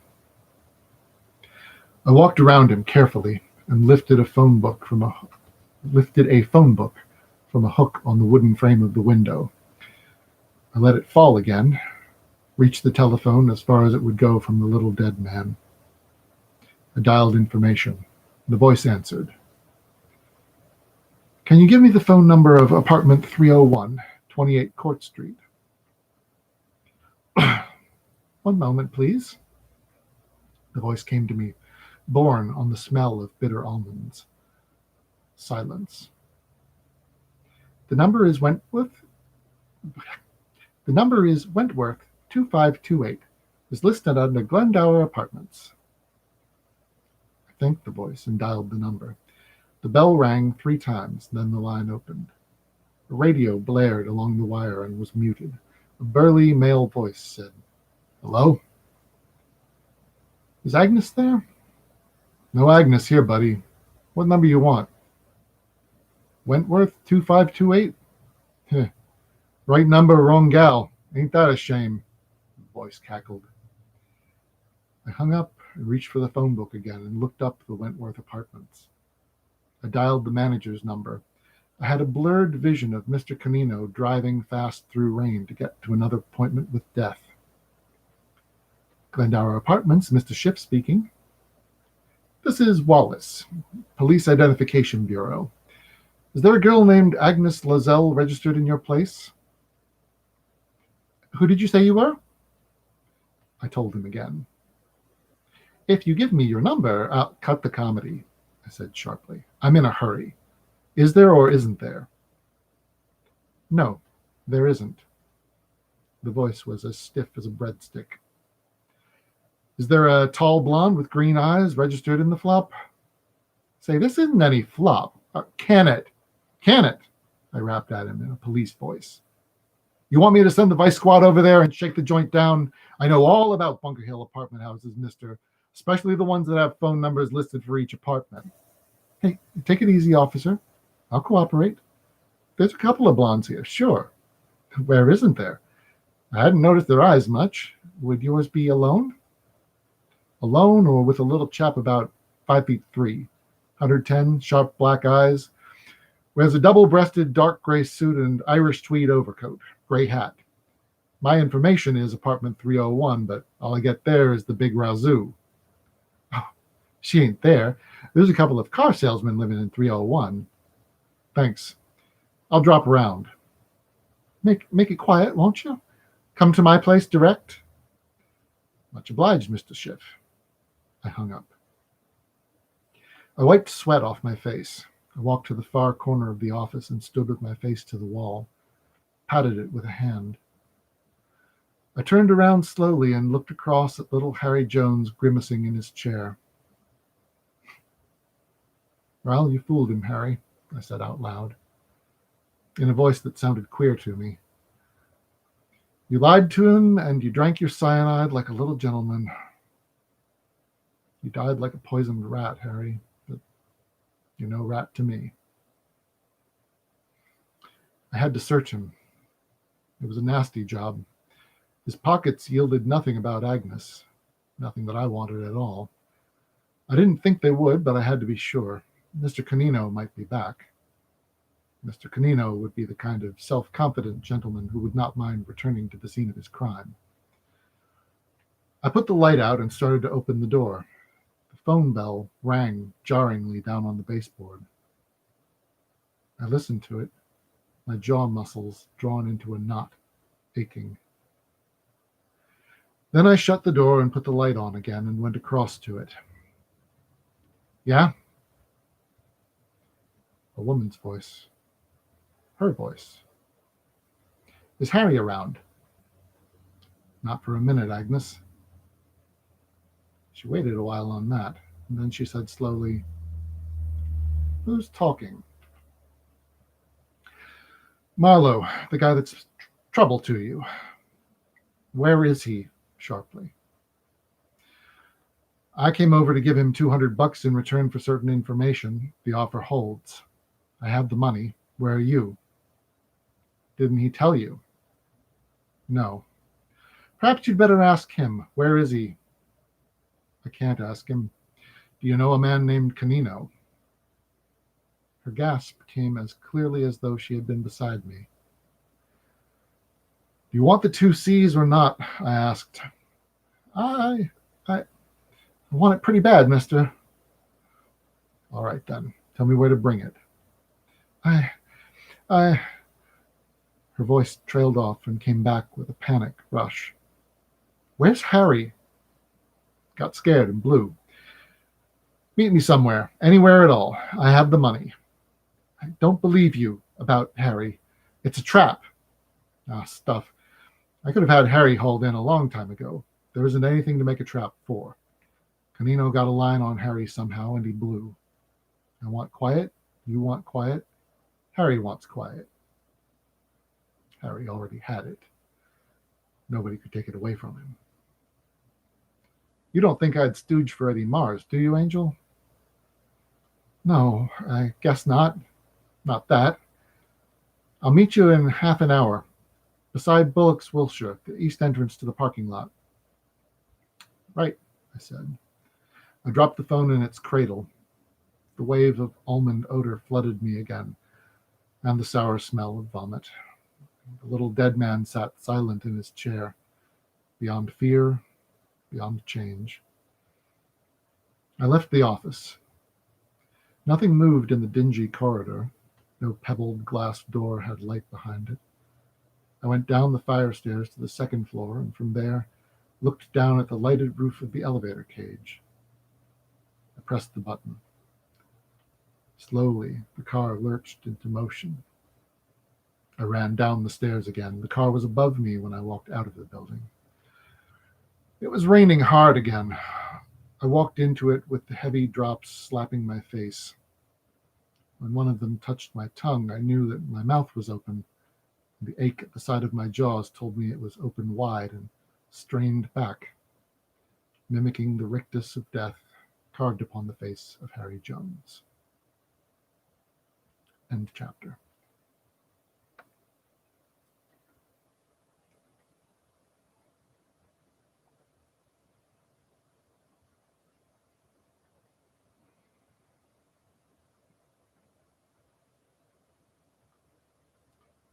I walked around him carefully and lifted a phone book from a hook on the wooden frame of the window. I let it fall again, reached the telephone as far as it would go from the little dead man. I dialed information. The voice answered. Can you give me the phone number of apartment 301, 28 Court Street? One moment, please. The voice came to me, borne on the smell of bitter almonds. Silence. The number is Wentworth 2528. Is listed under Glendower Apartments. I thanked the voice and dialed the number. The bell rang 3 times, then the line opened. A radio blared along the wire and was muted. A burly male voice said, Hello? Is Agnes there? No Agnes here, buddy. What number you want? Wentworth 2528? Right number, wrong gal. Ain't that a shame? The voice cackled. I hung up and reached for the phone book again and looked up the Wentworth Apartments. I dialed the manager's number. I had a blurred vision of Mr. Canino driving fast through rain to get to another appointment with death. Glendower Apartments, Mr. Schiff speaking. This is Wallace, Police Identification Bureau. Is there a girl named Agnes Lozelle registered in your place? Who did you say you were? I told him again. If you give me your number, I'll cut the comedy, I said sharply. I'm in a hurry. Is there or isn't there? No, there isn't. The voice was as stiff as a breadstick. Is there a tall blonde with green eyes registered in the flop? Say, this isn't any flop. Can it? Can it? I rapped at him in a police voice. You want me to send the vice squad over there and shake the joint down? I know all about Bunker Hill apartment houses, mister, especially the ones that have phone numbers listed for each apartment. Hey, take it easy, officer. I'll cooperate. There's a couple of blondes here, sure. Where isn't there? I hadn't noticed their eyes much. Would yours be alone? Alone or with a little chap about 5'3", 110, sharp black eyes, wears a double-breasted dark gray suit and Irish tweed overcoat, gray hat. My information is apartment 301, but all I get there is the big razoo. Oh, she ain't there. There's a couple of car salesmen living in 301. Thanks. I'll drop around. Make it quiet, won't you? Come to my place direct? Much obliged, Mr. Schiff. I hung up. I wiped sweat off my face. I walked to the far corner of the office and stood with my face to the wall, patted it with a hand. I turned around slowly and looked across at little Harry Jones grimacing in his chair. Well, you fooled him, Harry, I said out loud, in a voice that sounded queer to me. You lied to him and you drank your cyanide like a little gentleman. You died like a poisoned rat, Harry, but you're no rat to me. I had to search him. It was a nasty job. His pockets yielded nothing about Agnes, nothing that I wanted at all. I didn't think they would, but I had to be sure. Mr. Canino might be back. Mr. Canino would be the kind of self-confident gentleman who would not mind returning to the scene of his crime. I put the light out and started to open the door. The phone bell rang jarringly down on the baseboard. I listened to it, my jaw muscles drawn into a knot, aching. Then I shut the door and put the light on again and went across to it. Yeah? A woman's voice. Her voice. Is Harry around? Not for a minute, Agnes. She waited a while on that, and then she said slowly, Who's talking? Marlowe, the guy that's trouble to you. Where is he? Sharply. I came over to give him $200 in return for certain information. The offer holds. I have the money. Where are you? Didn't he tell you? No. Perhaps you'd better ask him. Where is he? I can't ask him. Do you know a man named Canino? Her gasp came as clearly as though she had been beside me. Do you want the 2 C's or not? I asked. I want it pretty bad, mister. All right, then. Tell me where to bring it. Her voice trailed off and came back with a panic rush. Where's Harry? Got scared and blew. Meet me somewhere, anywhere at all. I have the money. I don't believe you about Harry. It's a trap. Ah, stuff. I could have had Harry hauled in a long time ago. There isn't anything to make a trap for. Canino got a line on Harry somehow, and he blew. I want quiet. You want quiet. Harry wants quiet. Harry already had it. Nobody could take it away from him. You don't think I'd stooge for Eddie Mars, do you, Angel? No, I guess not. Not that. I'll meet you in half an hour, beside Bullock's Wilshire, the east entrance to the parking lot. Right, I said. I dropped the phone in its cradle. The wave of almond odor flooded me again, and the sour smell of vomit. The little dead man sat silent in his chair, beyond fear, beyond change. I left the office. Nothing moved in the dingy corridor. No pebbled glass door had light behind it. I went down the fire stairs to the second floor, and from there looked down at the lighted roof of the elevator cage. I pressed the button. Slowly, the car lurched into motion. I ran down the stairs again. The car was above me when I walked out of the building. It was raining hard again. I walked into it with the heavy drops slapping my face. When one of them touched my tongue, I knew that my mouth was open. The ache at the side of my jaws told me it was open wide and strained back, mimicking the rictus of death carved upon the face of Harry Jones. End chapter.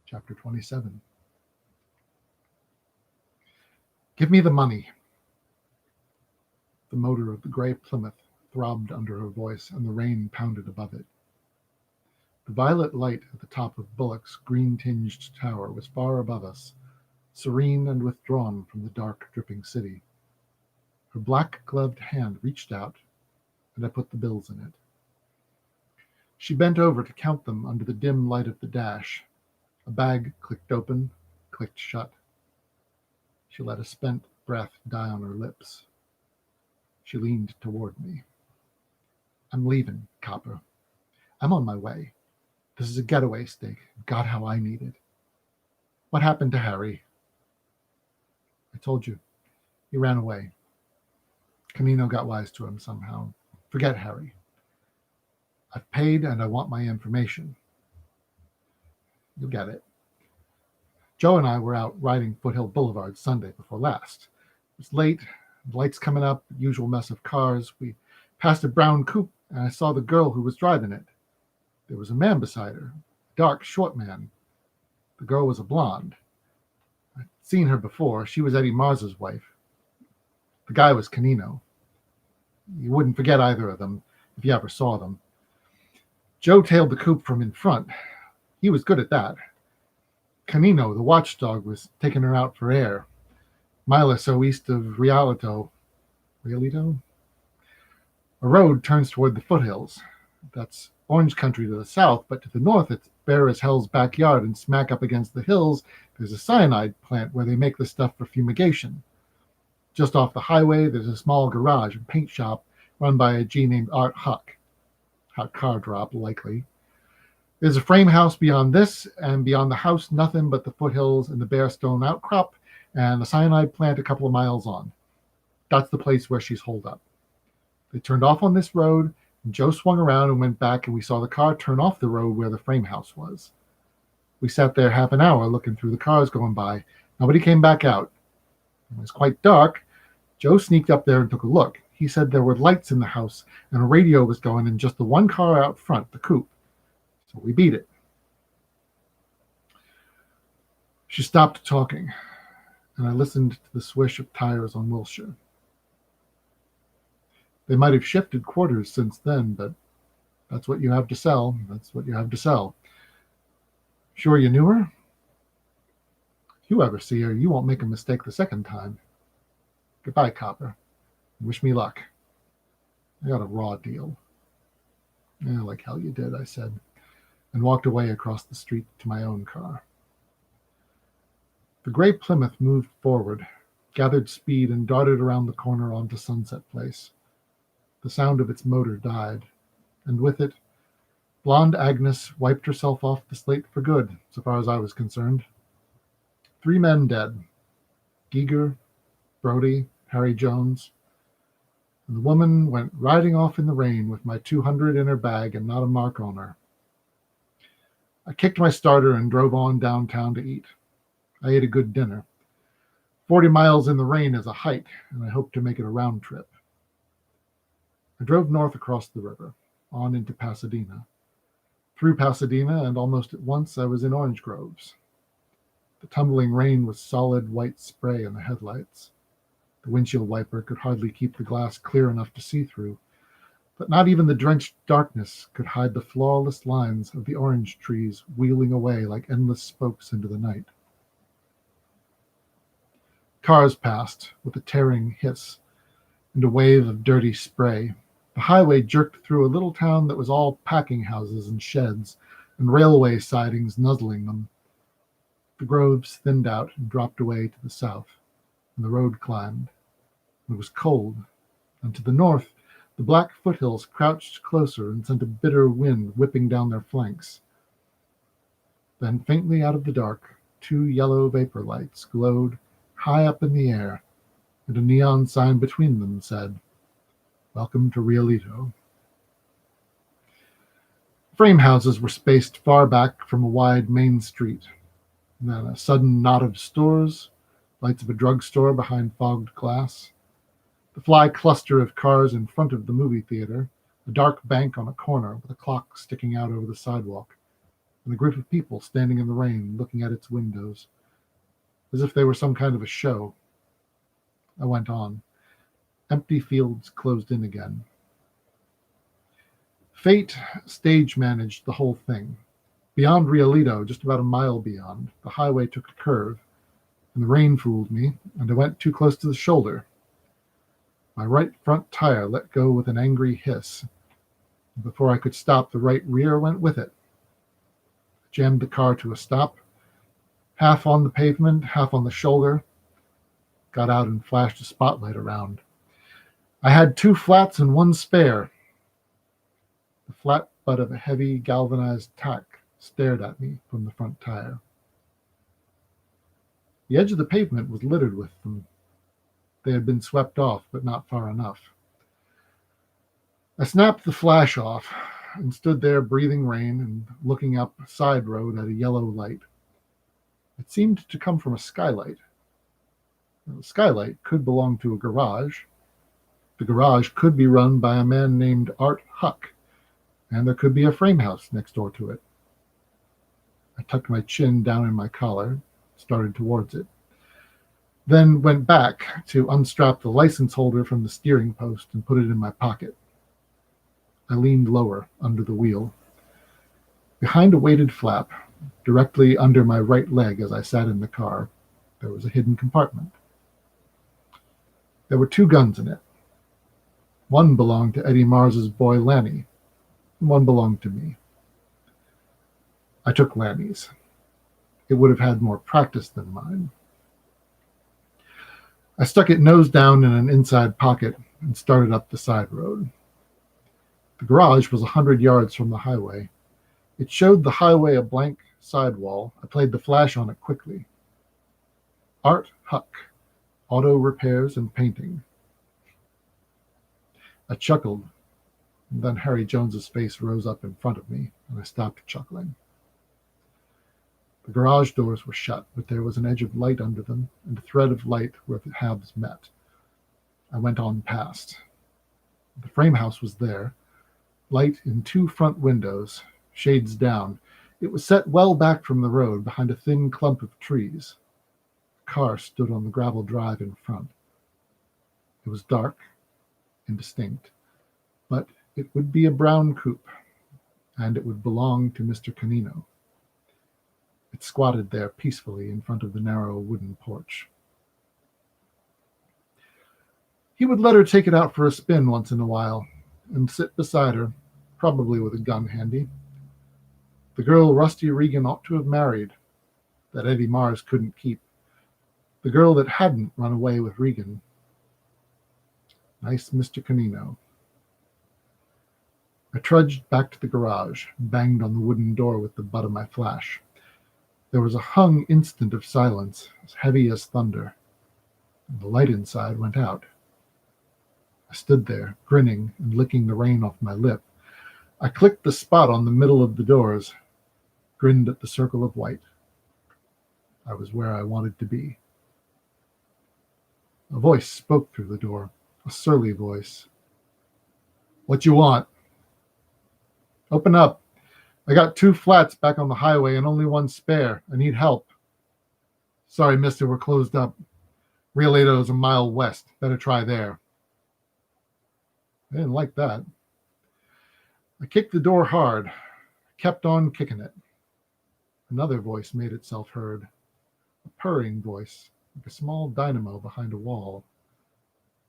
Chapter 27. Give me the money. The motor of the gray Plymouth throbbed under her voice, and the rain pounded above it. The violet light at the top of Bullock's green-tinged tower was far above us, serene and withdrawn from the dark, dripping city. Her black-gloved hand reached out, and I put the bills in it. She bent over to count them under the dim light of the dash. A bag clicked open, clicked shut. She let a spent breath die on her lips. She leaned toward me. I'm leaving, Copper. I'm on my way. This is a getaway stake. God, how I need it. What happened to Harry? I told you. He ran away. Canino got wise to him somehow. Forget Harry. I've paid and I want my information. You'll get it. Joe and I were out riding Foothill Boulevard Sunday before last. It was late, the lights coming up, usual mess of cars. We passed a brown coupe and I saw the girl who was driving it. There was a man beside her, a dark, short man. The girl was a blonde. I'd seen her before. She was Eddie Mars's wife. The guy was Canino. You wouldn't forget either of them if you ever saw them. Joe tailed the coupe from in front. He was good at that. Canino, the watchdog, was taking her out for air. Mile or so east of Rialto. Rialto? A road turns toward the foothills. That's orange country to the south, but to the north it's bare as hell's backyard, and smack up against the hills there's a cyanide plant where they make the stuff for fumigation. Just off the highway there's a small garage and paint shop run by a G named Art Huck. Hot car drop, likely. There's a frame house beyond this, and beyond the house nothing but the foothills and the bare stone outcrop and the cyanide plant a couple of miles on. That's the place where she's holed up. They turned off on this road, and Joe swung around and went back, and we saw the car turn off the road where the frame house was. We sat there half an hour looking through the cars going by. Nobody came back out. It was quite dark. Joe sneaked up there and took a look. He said there were lights in the house, and a radio was going in just the one car out front, the coupe. So we beat it. She stopped talking, and I listened to the swish of tires on Wilshire. They might have shifted quarters since then, but that's what you have to sell. That's what you have to sell. Sure you knew her? If you ever see her, you won't make a mistake the second time. Goodbye, Copper. Wish me luck. I got a raw deal. Yeah, like hell you did, I said, and walked away across the street to my own car. The gray Plymouth moved forward, gathered speed, and darted around the corner onto Sunset Place. The sound of its motor died, and with it, blonde Agnes wiped herself off the slate for good, so far as I was concerned. 3 men dead. Giger, Brody, Harry Jones. And the woman went riding off in the rain with my 200 in her bag and not a mark on her. I kicked my starter and drove on downtown to eat. I ate a good dinner. 40 miles in the rain is a hike, and I hope to make it a round trip. I drove north across the river, on into Pasadena. Through Pasadena, and almost at once I was in orange groves. The tumbling rain was solid white spray in the headlights. The windshield wiper could hardly keep the glass clear enough to see through, but not even the drenched darkness could hide the flawless lines of the orange trees wheeling away like endless spokes into the night. Cars passed with a tearing hiss and a wave of dirty spray. The highway jerked through a little town that was all packing houses and sheds, and railway sidings nuzzling them. The groves thinned out and dropped away to the south, and the road climbed. It was cold, and to the north, the black foothills crouched closer and sent a bitter wind whipping down their flanks. Then, faintly out of the dark, 2 yellow vapor lights glowed high up in the air, and a neon sign between them said, "Welcome to Rialto." Frame houses were spaced far back from a wide main street. And then a sudden knot of stores, lights of a drugstore behind fogged glass, the fly cluster of cars in front of the movie theater, a dark bank on a corner with a clock sticking out over the sidewalk, and a group of people standing in the rain looking at its windows, as if they were some kind of a show. I went on. Empty fields closed in again. Fate stage managed the whole thing. Beyond Rialito, just about a mile beyond, the highway took a curve, and the rain fooled me, and I went too close to the shoulder. My right front tire let go with an angry hiss. Before I could stop, the right rear went with it. I jammed the car to a stop, half on the pavement, half on the shoulder, got out and flashed a spotlight around. I had 2 flats and 1 spare. The flat butt of a heavy galvanized tack stared at me from the front tire. The edge of the pavement was littered with them. They had been swept off, but not far enough. I snapped the flash off and stood there breathing rain and looking up a side road at a yellow light. It seemed to come from a skylight. The skylight could belong to a garage. The garage could be run by a man named Art Huck, and there could be a frame house next door to it. I tucked my chin down in my collar, started towards it, then went back to unstrap the license holder from the steering post and put it in my pocket. I leaned lower under the wheel. Behind a weighted flap, directly under my right leg as I sat in the car, there was a hidden compartment. There were 2 guns in it. One belonged to Eddie Mars's boy Lanny, and one belonged to me. I took Lanny's. It would have had more practice than mine. I stuck it nose down in an inside pocket and started up the side road. The garage was 100 yards from the highway. It showed the highway a blank sidewall. I played the flash on it quickly. Art Huck, auto repairs and painting. I chuckled, and then Harry Jones's face rose up in front of me, and I stopped chuckling. The garage doors were shut, but there was an edge of light under them, and a thread of light where the halves met. I went on past. The frame house was there, light in 2 front windows, shades down. It was set well back from the road, behind a thin clump of trees. A car stood on the gravel drive in front. It was dark, indistinct, but it would be a brown coupe, and it would belong to Mr. Canino. It squatted there peacefully in front of the narrow wooden porch. He would let her take it out for a spin once in a while, and sit beside her, probably with a gun handy. The girl Rusty Regan ought to have married, that Eddie Mars couldn't keep. The girl that hadn't run away with Regan. Nice Mr. Canino. I trudged back to the garage, banged on the wooden door with the butt of my flash. There was a hung instant of silence, as heavy as thunder, and the light inside went out. I stood there, grinning and licking the rain off my lip. I clicked the spot on the middle of the doors, grinned at the circle of white. I was where I wanted to be. A voice spoke through the door, a surly voice. "What you want?" "Open up. I got 2 flats back on the highway and only 1 spare. I need help." "Sorry, mister, we're closed up. Rialito's a mile west. Better try there." I didn't like that. I kicked the door hard, kept on kicking it. Another voice made itself heard, a purring voice, like a small dynamo behind a wall.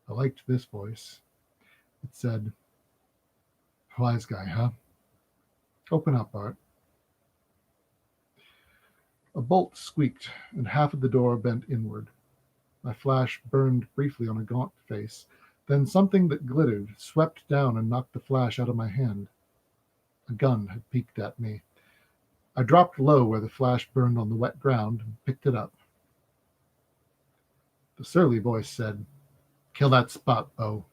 I liked this voice. It said, "Wise guy, huh? Open up, Art." A bolt squeaked, and half of the door bent inward. My flash burned briefly on a gaunt face. Then something that glittered swept down and knocked the flash out of my hand. A gun had peeked at me. I dropped low where the flash burned on the wet ground and picked it up. The surly voice said, "Kill that spot, Bo.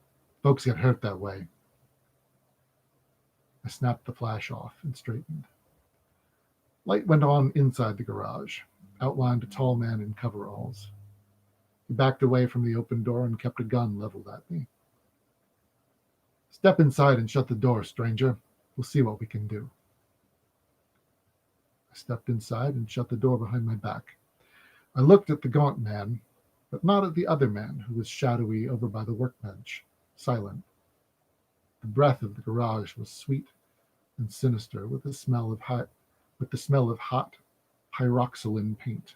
Folks get hurt that way." I snapped the flash off and straightened. Light went on inside the garage, outlined a tall man in coveralls. He backed away from the open door and kept a gun leveled at me. Step inside and shut the door, stranger. We'll see what we can do. I stepped inside and shut the door behind my back. I looked at the gaunt man, but not at the other man who was shadowy over by the workbench, silent. The breath of the garage was sweet and sinister with the smell of hot pyroxylin paint.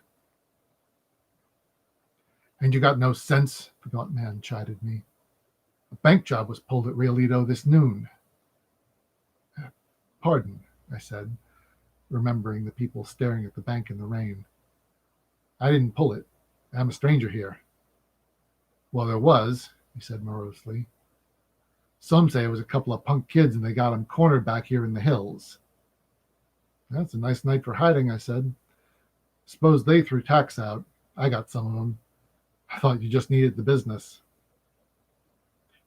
And you got no sense, the gaunt man chided me. A bank job was pulled at Rialito this noon. Pardon, I said, remembering the people staring at the bank in the rain. I didn't pull it. I'm a stranger here. Well, there was, he said morosely. Some say it was a couple of punk kids and they got him cornered back here in the hills. That's a nice night for hiding, I said. Suppose they threw tax out. I got some of them. I thought you just needed the business.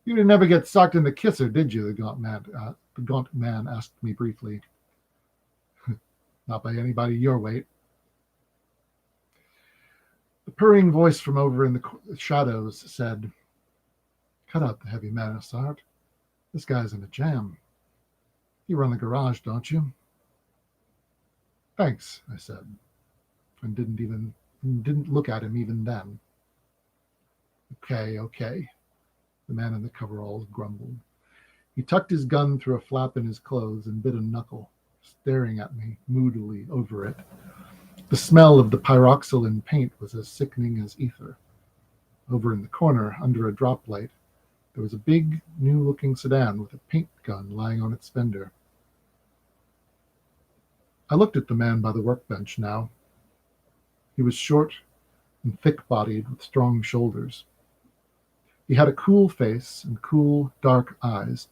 You didn't ever get socked in the kisser, did you? The gaunt man asked me briefly. Not by anybody your weight. The purring voice from over in the shadows said, Cut out the heavy menace, Art. This guy's in a jam. You run the garage, don't you? Thanks, I said, and didn't look at him even then. Okay, the man in the coveralls grumbled. He tucked his gun through a flap in his clothes and bit a knuckle, staring at me moodily over it. The smell of the pyroxylin paint was as sickening as ether. Over in the corner, under a drop light, there was a big, new-looking sedan with a paint gun lying on its fender. I looked at the man by the workbench now. He was short and thick-bodied with strong shoulders. He had a cool face and cool, dark eyes.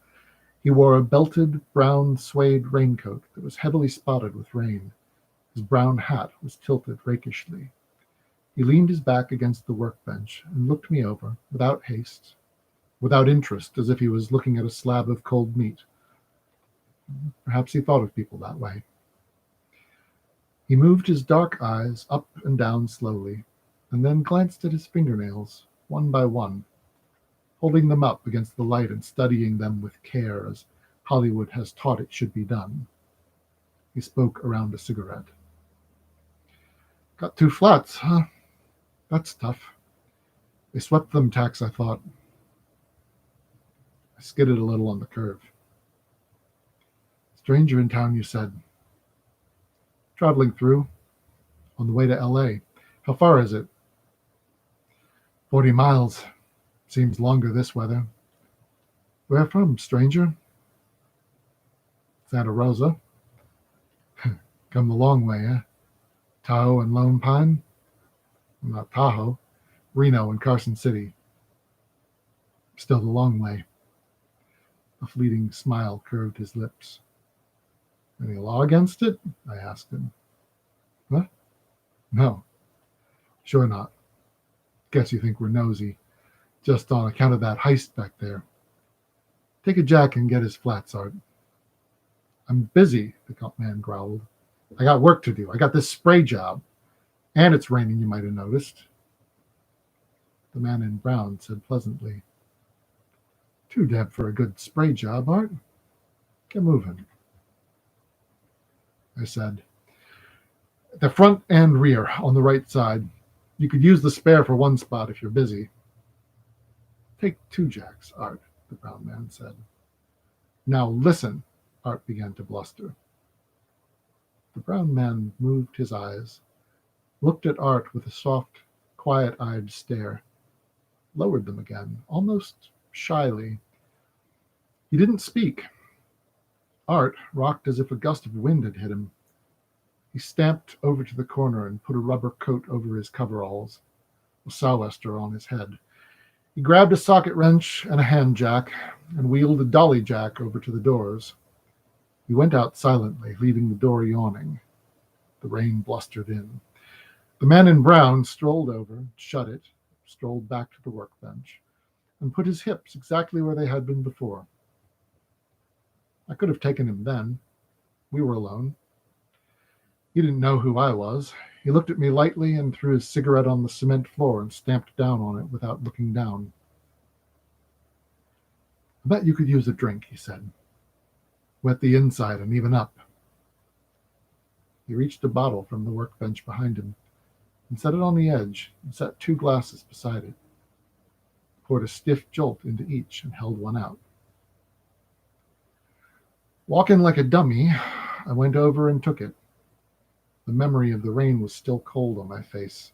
He wore a belted, brown suede raincoat that was heavily spotted with rain. His brown hat was tilted rakishly. He leaned his back against the workbench and looked me over, without haste, without interest, as if he was looking at a slab of cold meat. Perhaps he thought of people that way. He moved his dark eyes up and down slowly, and then glanced at his fingernails, one by one, holding them up against the light and studying them with care as Hollywood has taught it should be done. He spoke around a cigarette. Got 2 flats, huh? That's tough. They swept them tax, I thought. I skidded a little on the curve. Stranger in town, you said. Traveling through. On the way to L.A. How far is it? 40 miles. Seems longer this weather. Where from, stranger? Santa Rosa. Come the long way, eh? Tahoe and Lone Pine? Not Tahoe. Reno and Carson City. Still the long way. A fleeting smile curved his lips. Any law against it? I asked him. What? No. Sure not. Guess you think we're nosy. Just on account of that heist back there. Take a jack and get his flats, Art. I'm busy, the cop man growled. I got work to do. I got this spray job. And it's raining, you might have noticed. The man in brown said pleasantly. Too damp for a good spray job, Art. Get moving. I said. The front and rear on the right side. You could use the spare for one spot if you're busy. Take 2 jacks, Art, the brown man said. Now listen, Art began to bluster. The brown man moved his eyes, looked at Art with a soft, quiet-eyed stare, lowered them again, almost shyly. He didn't speak. Art rocked as if a gust of wind had hit him. He stamped over to the corner and put a rubber coat over his coveralls, a sou'wester on his head. He grabbed a socket wrench and a hand jack and wheeled a dolly jack over to the doors. He went out silently, leaving the door yawning. The rain blustered in. The man in brown strolled over, shut it, strolled back to the workbench, and put his hips exactly where they had been before. I could have taken him then. We were alone. He didn't know who I was. He looked at me lightly and threw his cigarette on the cement floor and stamped down on it without looking down. I bet you could use a drink, he said. Wet the inside and even up. He reached a bottle from the workbench behind him and set it on the edge and set 2 glasses beside it. Poured a stiff jolt into each and held one out. Walking like a dummy, I went over and took it. The memory of the rain was still cold on my face.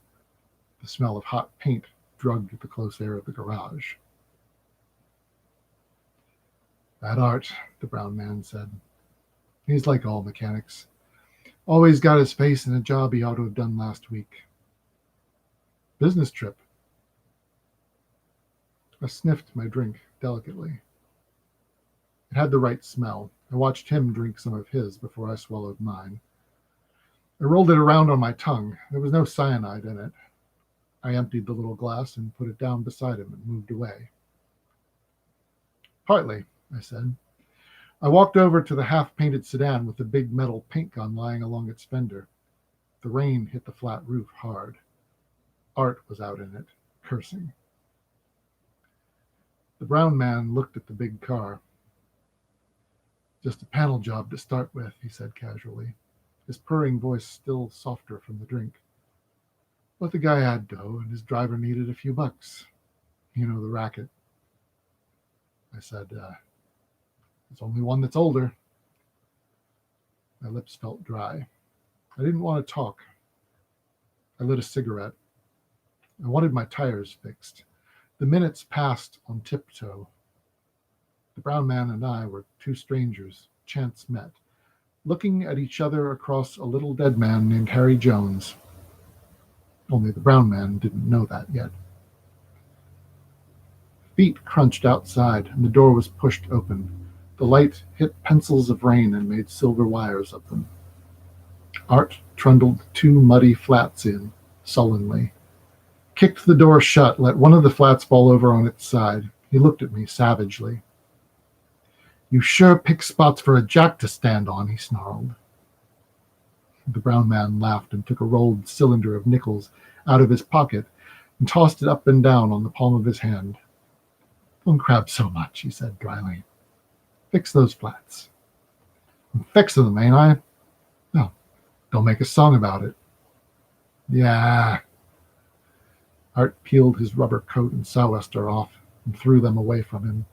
The smell of hot paint drugged the close air of the garage. Bad art, the brown man said. He's like all mechanics. Always got his face in a job he ought to have done last week. Business trip. I sniffed my drink delicately. It had the right smell. I watched him drink some of his before I swallowed mine. I rolled it around on my tongue. There was no cyanide in it. I emptied the little glass and put it down beside him and moved away. Partly, I said. I walked over to the half-painted sedan with the big metal paint gun lying along its fender. The rain hit the flat roof hard. Art was out in it, cursing. The brown man looked at the big car. Just a panel job to start with, he said casually, his purring voice still softer from the drink. But the guy had dough, and his driver needed a few bucks. You know the racket. I said, there's only one that's older. My lips felt dry. I didn't want to talk. I lit a cigarette. I wanted my tires fixed. The minutes passed on tiptoe. The brown man and I were 2 strangers, chance met, looking at each other across a little dead man named Harry Jones. Only the brown man didn't know that yet. Feet crunched outside, and the door was pushed open. The light hit pencils of rain and made silver wires of them. Art trundled 2 muddy flats in, sullenly. Kicked the door shut, let one of the flats fall over on its side. He looked at me savagely. You sure pick spots for a jack to stand on, he snarled. The brown man laughed and took a rolled cylinder of nickels out of his pocket and tossed it up and down on the palm of his hand. Don't crab so much, he said dryly. Fix those flats. I'm fixing them, ain't I? No, don't make a song about it. Yeah. Art peeled his rubber coat and sou'wester off and threw them away from him.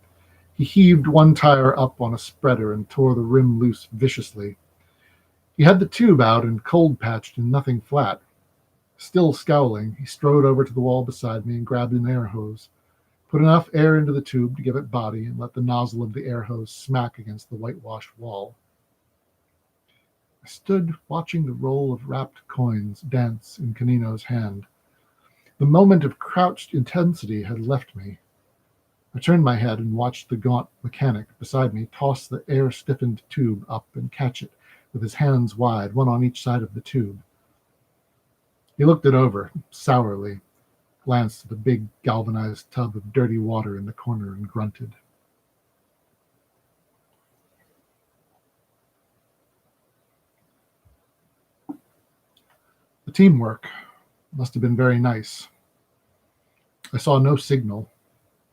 He heaved one tire up on a spreader and tore the rim loose viciously. He had the tube out and cold-patched and nothing flat. Still scowling, he strode over to the wall beside me and grabbed an air hose, put enough air into the tube to give it body, and let the nozzle of the air hose smack against the whitewashed wall. I stood watching the roll of wrapped coins dance in Canino's hand. The moment of crouched intensity had left me. I turned my head and watched the gaunt mechanic beside me toss the air-stiffened tube up and catch it with his hands wide, one on each side of the tube. He looked it over, sourly, glanced at the big galvanized tub of dirty water in the corner and grunted. The teamwork must have been very nice. I saw no signal,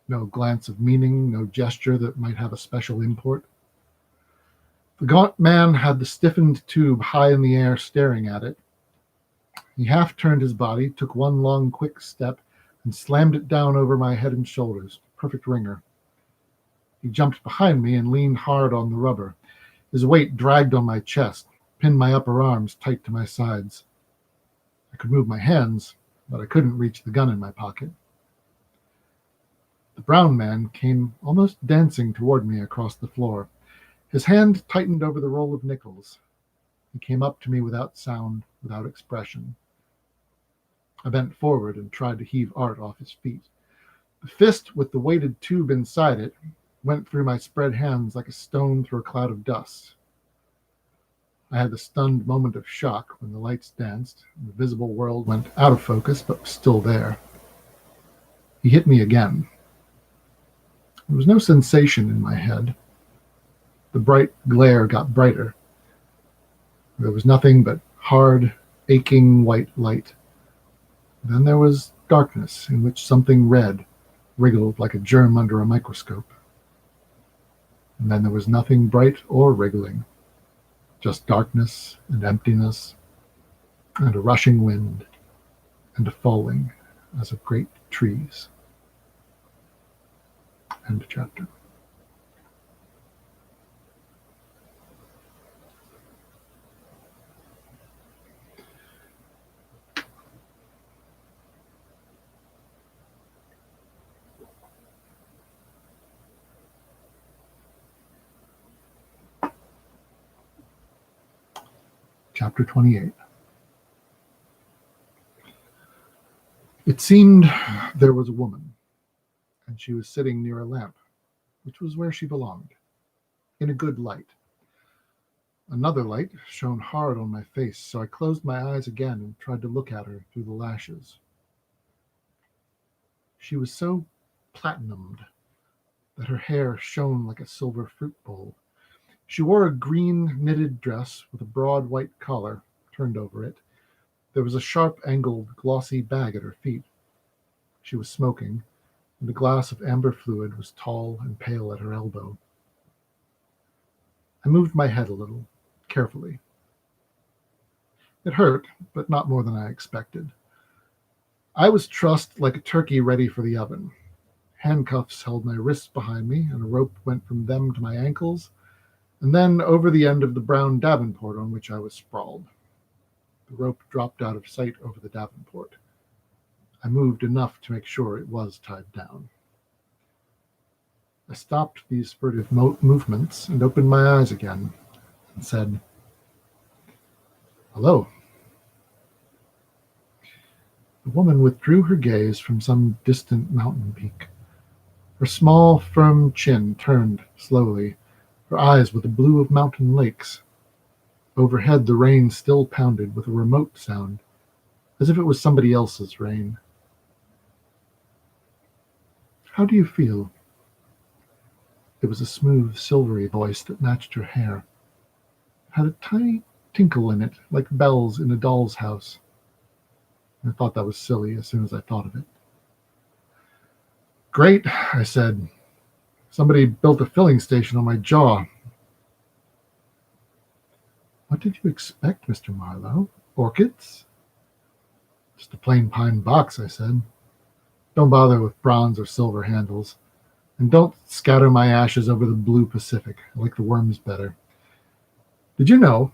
no glance of meaning, no gesture that might have a special import. The gaunt man had the stiffened tube high in the air, staring at it. He half turned his body, took one long, quick step, and slammed it down over my head and shoulders. Perfect ringer. He jumped behind me and leaned hard on the rubber. His weight dragged on my chest, pinned my upper arms tight to my sides. I could move my hands, but I couldn't reach the gun in my pocket. The brown man came almost dancing toward me across the floor. His hand tightened over the roll of nickels. He came up to me without sound, without expression. I bent forward and tried to heave Art off his feet. The fist with the weighted tube inside it went through my spread hands like a stone through a cloud of dust. I had the stunned moment of shock when the lights danced and the visible world went out of focus but was still there. He hit me again. There was no sensation in my head. The bright glare got brighter. There was nothing but hard, aching white light. Then there was darkness in which something red wriggled like a germ under a microscope. And then there was nothing bright or wriggling, just darkness and emptiness, and a rushing wind, and a falling as of great trees. End of chapter. Chapter 28. It seemed there was a woman, and she was sitting near a lamp, which was where she belonged, in a good light. Another light shone hard on my face, so I closed my eyes again and tried to look at her through the lashes. She was so platinumed that her hair shone like a silver fruit bowl. She wore a green knitted dress with a broad white collar turned over it. There was a sharp-angled, glossy bag at her feet. She was smoking, and a glass of amber fluid was tall and pale at her elbow. I moved my head a little, carefully. It hurt, but not more than I expected. I was trussed like a turkey ready for the oven. Handcuffs held my wrists behind me, and a rope went from them to my ankles, and then over the end of the brown davenport on which I was sprawled. The rope dropped out of sight over the davenport. I moved enough to make sure it was tied down. I stopped these furtive movements and opened my eyes again and said, "Hello." The woman withdrew her gaze from some distant mountain peak. Her small, firm chin turned slowly. Her eyes were the blue of mountain lakes. Overhead, the rain still pounded with a remote sound, as if it was somebody else's rain. "How do you feel?" It was a smooth, silvery voice that matched her hair. It had a tiny tinkle in it, like bells in a doll's house. I thought that was silly as soon as I thought of it. "Great," I said. "Somebody built a filling station on my jaw." "What did you expect, Mr. Marlowe? Orchids?" "Just a plain pine box," I said. "Don't bother with bronze or silver handles. And don't scatter my ashes over the blue Pacific. I like the worms better. Did you know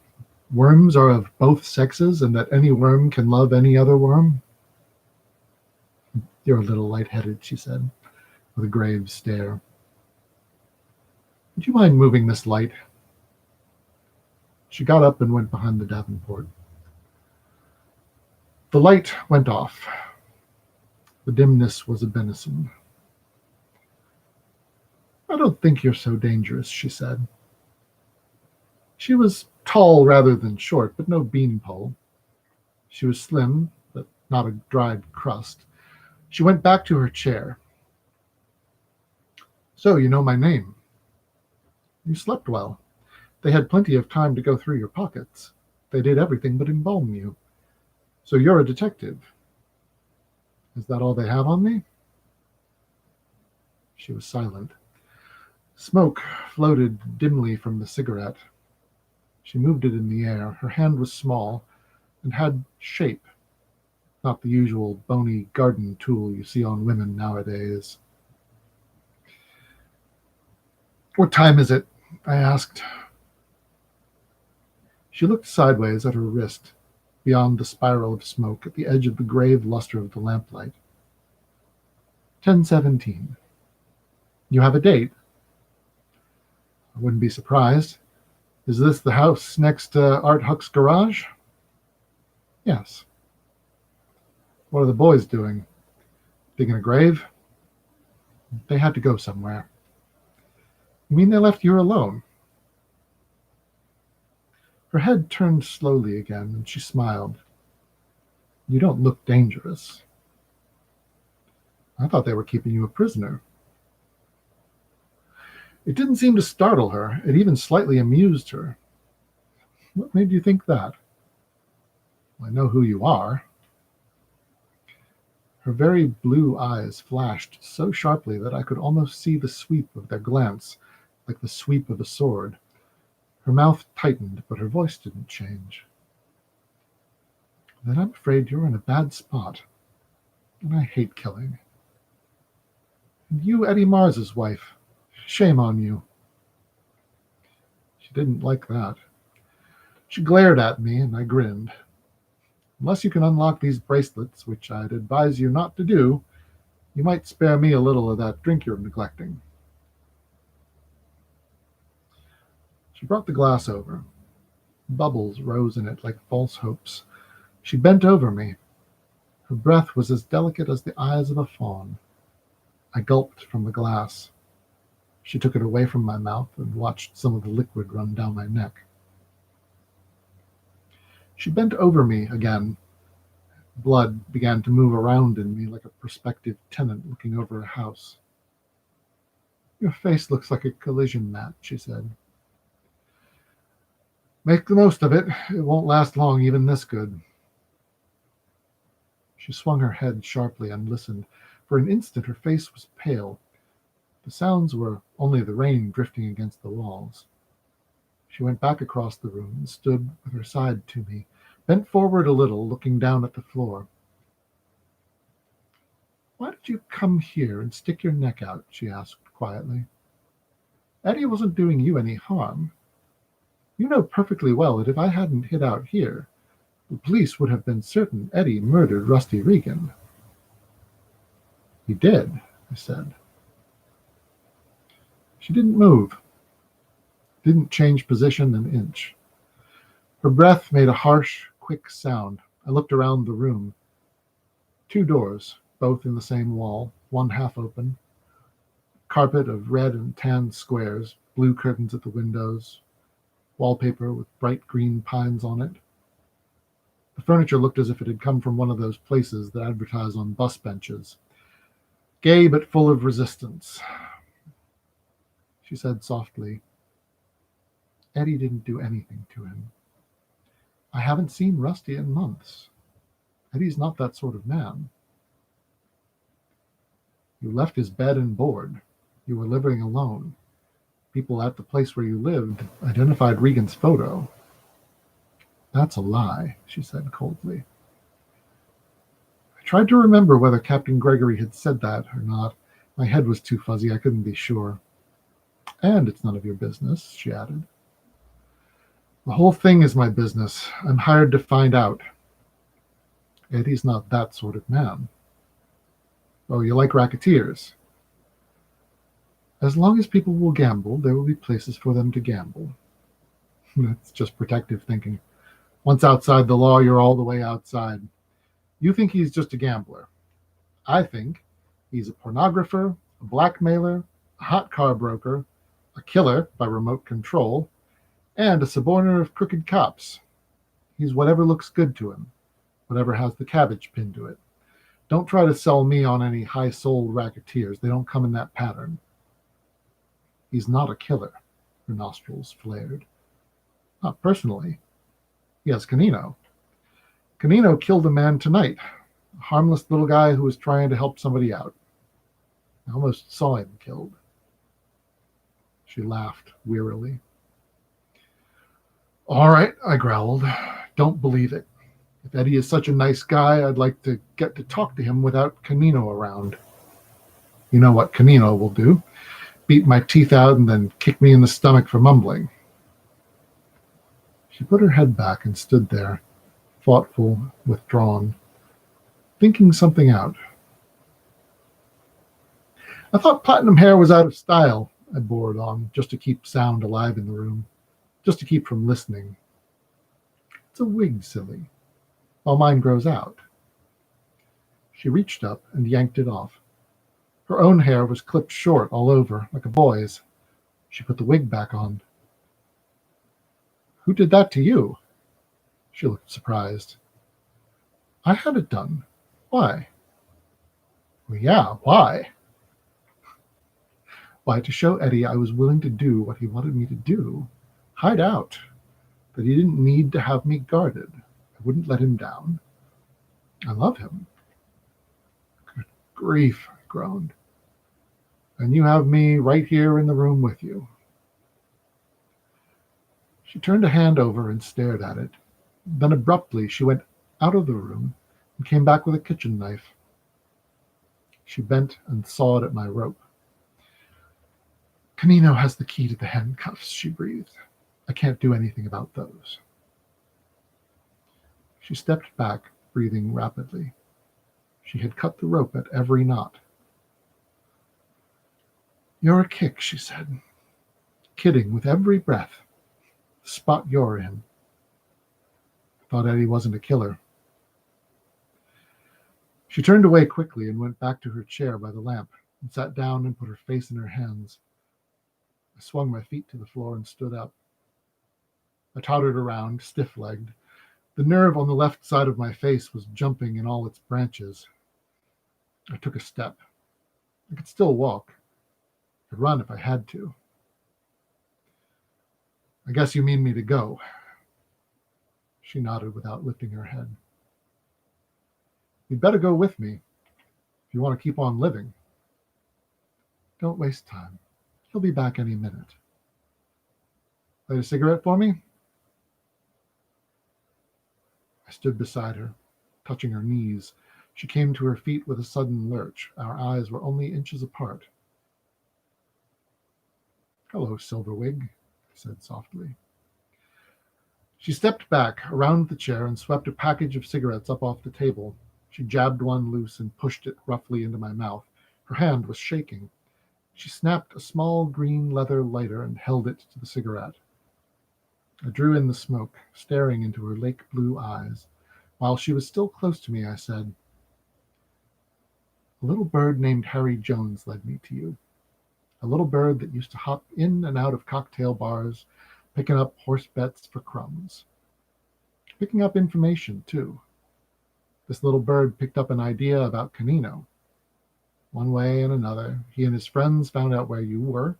worms are of both sexes and that any worm can love any other worm?" "You're a little lightheaded," she said, with a grave stare. "Would you mind moving this light?" She got up and went behind the davenport. The light went off. The dimness was a benison. "I don't think you're so dangerous," she said. She was tall rather than short, but no beanpole. She was slim, but not a dried crust. She went back to her chair. "So you know my name. You slept well. They had plenty of time to go through your pockets. They did everything but embalm you. So you're a detective. Is that all they have on me?" She was silent. Smoke floated dimly from the cigarette. She moved it in the air. Her hand was small and had shape, not the usual bony garden tool you see on women nowadays. "What time is it?" I asked. She looked sideways at her wrist, beyond the spiral of smoke, at the edge of the grave luster of the lamplight. 10:17. "You have a date?" "I wouldn't be surprised. Is this the house next to Art Huck's garage?" "Yes." "What are the boys doing? Digging a grave?" "They had to go somewhere." "You mean they left you alone?" Her head turned slowly again, and she smiled. "You don't look dangerous." "I thought they were keeping you a prisoner." It didn't seem to startle her. It even slightly amused her. What made you think that? I know who you are. Her very blue eyes flashed so sharply that I could almost see the sweep of their glance, like the sweep of a sword. Her mouth tightened, but her voice didn't change. Then I'm afraid you're in a bad spot, and I hate killing. And you, Eddie Mars's wife. Shame on you. She didn't like that. She glared at me, and I grinned. Unless you can unlock these bracelets, which I'd advise you not to do, you might spare me a little of that drink you're neglecting. She brought the glass over. Bubbles rose in it like false hopes. She bent over me. Her breath was as delicate as the eyes of a fawn. I gulped from the glass. She took it away from my mouth and watched some of the liquid run down my neck. She bent over me again. Blood began to move around in me like a prospective tenant looking over a house. Your face looks like a collision mat, she said. Make the most of it. It won't last long, even this good. She swung her head sharply and listened. For an instant her face was pale. The sounds were only the rain drifting against the walls. She went back across the room and stood with her side to me, bent forward a little, looking down at the floor. Why did you come here and stick your neck out? She asked quietly. Eddie wasn't doing you any harm. You know perfectly well that if I hadn't hid out here, the police would have been certain Eddie murdered Rusty Regan. He did, I said. She didn't move, didn't change position an inch. Her breath made a harsh, quick sound. I looked around the room. 2 doors, both in the same wall, one half open. Carpet of red and tan squares, blue curtains at the windows, wallpaper with bright green pines on it. The furniture looked as if it had come from one of those places that advertise on bus benches. Gay but full of resistance. She said softly, Eddie didn't do anything to him. I haven't seen Rusty in months. Eddie's not that sort of man. You left his bed and board. You were living alone. People at the place where you lived identified Regan's photo. That's a lie, she said coldly. I tried to remember whether Captain Gregory had said that or not. My head was too fuzzy, I couldn't be sure. And it's none of your business, she added. The whole thing is my business. I'm hired to find out. Eddie's not that sort of man. Oh, you like racketeers? As long as people will gamble, there will be places for them to gamble. That's just protective thinking. Once outside the law, you're all the way outside. You think he's just a gambler. I think he's a pornographer, a blackmailer, a hot car broker, a killer by remote control, and a suborner of crooked cops. He's whatever looks good to him, whatever has the cabbage pinned to it. Don't try to sell me on any high-souled racketeers. They don't come in that pattern. He's not a killer, her nostrils flared. Not personally. He has Canino. Canino killed a man tonight, a harmless little guy who was trying to help somebody out. I almost saw him killed. She laughed wearily. All right, I growled. Don't believe it. If Eddie is such a nice guy, I'd like to get to talk to him without Canino around. You know what Canino will do. Beat my teeth out and then kick me in the stomach for mumbling. She put her head back and stood there, thoughtful, withdrawn, thinking something out. I thought platinum hair was out of style, I bored on, just to keep sound alive in the room, just to keep from listening. It's a wig, silly, while mine grows out. She reached up and yanked it off. Her own hair was clipped short all over, like a boy's. She put the wig back on. Who did that to you? She looked surprised. I had it done. Why? Well, yeah, why? Why, to show Eddie I was willing to do what he wanted me to do, hide out, that he didn't need to have me guarded. I wouldn't let him down. I love him. Good grief, I groaned. And you have me right here in the room with you. She turned a hand over and stared at it. Then abruptly she went out of the room and came back with a kitchen knife. She bent and sawed at my rope. Canino has the key to the handcuffs, she breathed. I can't do anything about those. She stepped back, breathing rapidly. She had cut the rope at every knot. You're a kick, she said, kidding with every breath. The spot you're in. I thought Eddie wasn't a killer. She turned away quickly and went back to her chair by the lamp and sat down and put her face in her hands. I swung my feet to the floor and stood up. I tottered around, stiff-legged. The nerve on the left side of my face was jumping in all its branches. I took a step. I could still walk. I could run if I had to. I guess you mean me to go. She nodded without lifting her head. You'd better go with me if you want to keep on living. Don't waste time. He'll be back any minute. Light a cigarette for me? I stood beside her, touching her knees. She came to her feet with a sudden lurch. Our eyes were only inches apart. Hello, Silverwig, I said softly. She stepped back around the chair and swept a package of cigarettes up off the table. She jabbed one loose and pushed it roughly into my mouth. Her hand was shaking. She snapped a small green leather lighter and held it to the cigarette. I drew in the smoke, staring into her lake blue eyes. While she was still close to me, I said, a little bird named Harry Jones led me to you. A little bird that used to hop in and out of cocktail bars, picking up horse bets for crumbs. Picking up information, too. This little bird picked up an idea about Canino. One way and another, he and his friends found out where you were.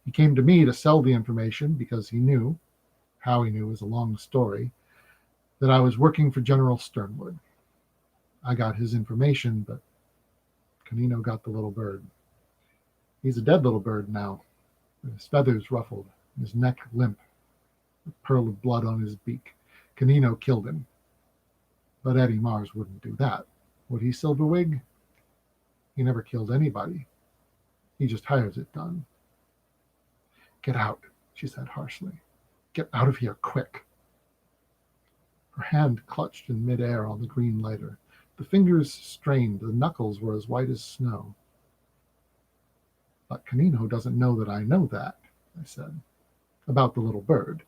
He came to me to sell the information because he knew, how he knew was a long story, that I was working for General Sternwood. I got his information, but Canino got the little bird. He's a dead little bird now, with his feathers ruffled, his neck limp, a pearl of blood on his beak. Canino killed him. But Eddie Mars wouldn't do that. Would he, Silverwig? He never killed anybody. He just hires it done. Get out, she said harshly. Get out of here, quick. Her hand clutched in midair on the green lighter. The fingers strained, the knuckles were as white as snow. But Canino doesn't know that I know that, I said. About the little bird.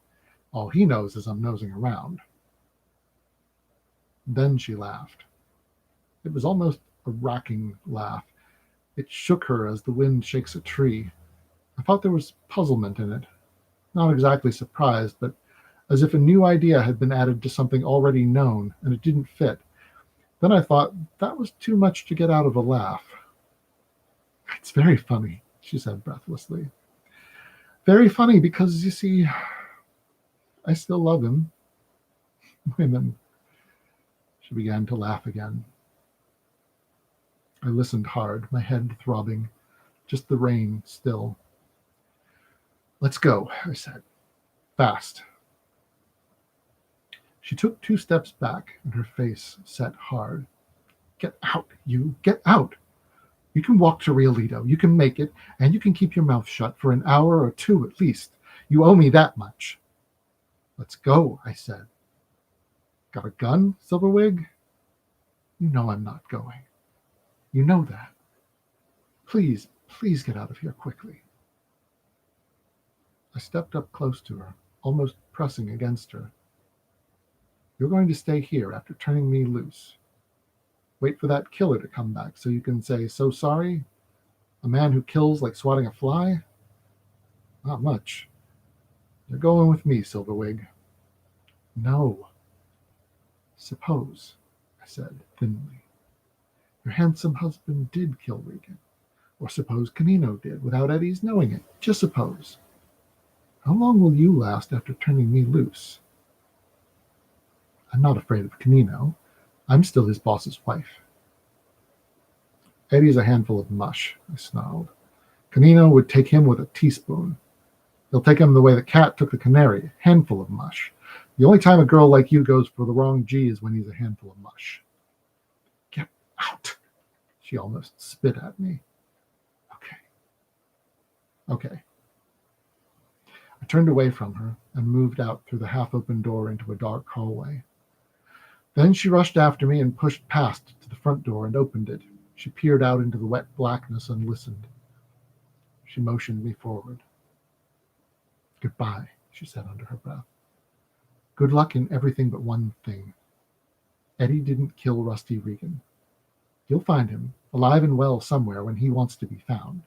All he knows is I'm nosing around. Then she laughed. It was almost a racking laugh. It shook her as the wind shakes a tree. I thought there was puzzlement in it. Not exactly surprised, but as if a new idea had been added to something already known, and it didn't fit. Then I thought that was too much to get out of a laugh. It's very funny, she said breathlessly. Very funny because, you see, I still love him. Women. She began to laugh again. I listened hard, my head throbbing, just the rain still. Let's go, I said. Fast. She took 2 steps back, and her face set hard. Get out, you. Get out. You can walk to Rialito. You can make it, and you can keep your mouth shut for an hour or 2 at least. You owe me that much. Let's go, I said. Got a gun, Silverwig? You know I'm not going. You know that. Please, please get out of here quickly. I stepped up close to her, almost pressing against her. You're going to stay here after turning me loose. Wait for that killer to come back so you can say, so sorry? A man who kills like swatting a fly? Not much. You're going with me, Silverwig. No. Suppose, I said thinly, your handsome husband did kill Regan. Or suppose Canino did, without Eddie's knowing it. Just suppose. How long will you last after turning me loose? I'm not afraid of Canino. I'm still his boss's wife. Eddie's a handful of mush, I snarled. Canino would take him with a teaspoon. He'll take him the way the cat took the canary, a handful of mush. The only time a girl like you goes for the wrong G is when he's a handful of mush. Get out! She almost spit at me. Okay. I turned away from her and moved out through the half-open door into a dark hallway. Then she rushed after me and pushed past to the front door and opened it. She peered out into the wet blackness and listened. She motioned me forward. Goodbye, she said under her breath. Good luck in everything but one thing. Eddie didn't kill Rusty Regan. You'll find him, alive and well somewhere when he wants to be found.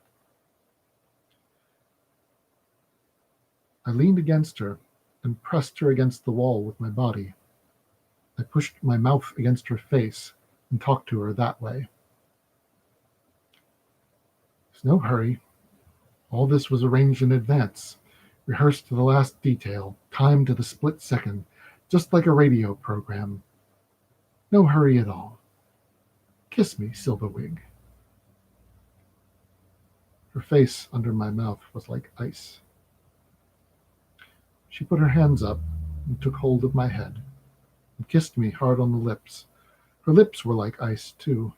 I leaned against her and pressed her against the wall with my body. I pushed my mouth against her face and talked to her that way. There's no hurry. All this was arranged in advance, rehearsed to the last detail, timed to the split second, just like a radio program. No hurry at all. Kiss me, Silverwig. Her face under my mouth was like ice. She put her hands up and took hold of my head and kissed me hard on the lips. Her lips were like ice, too.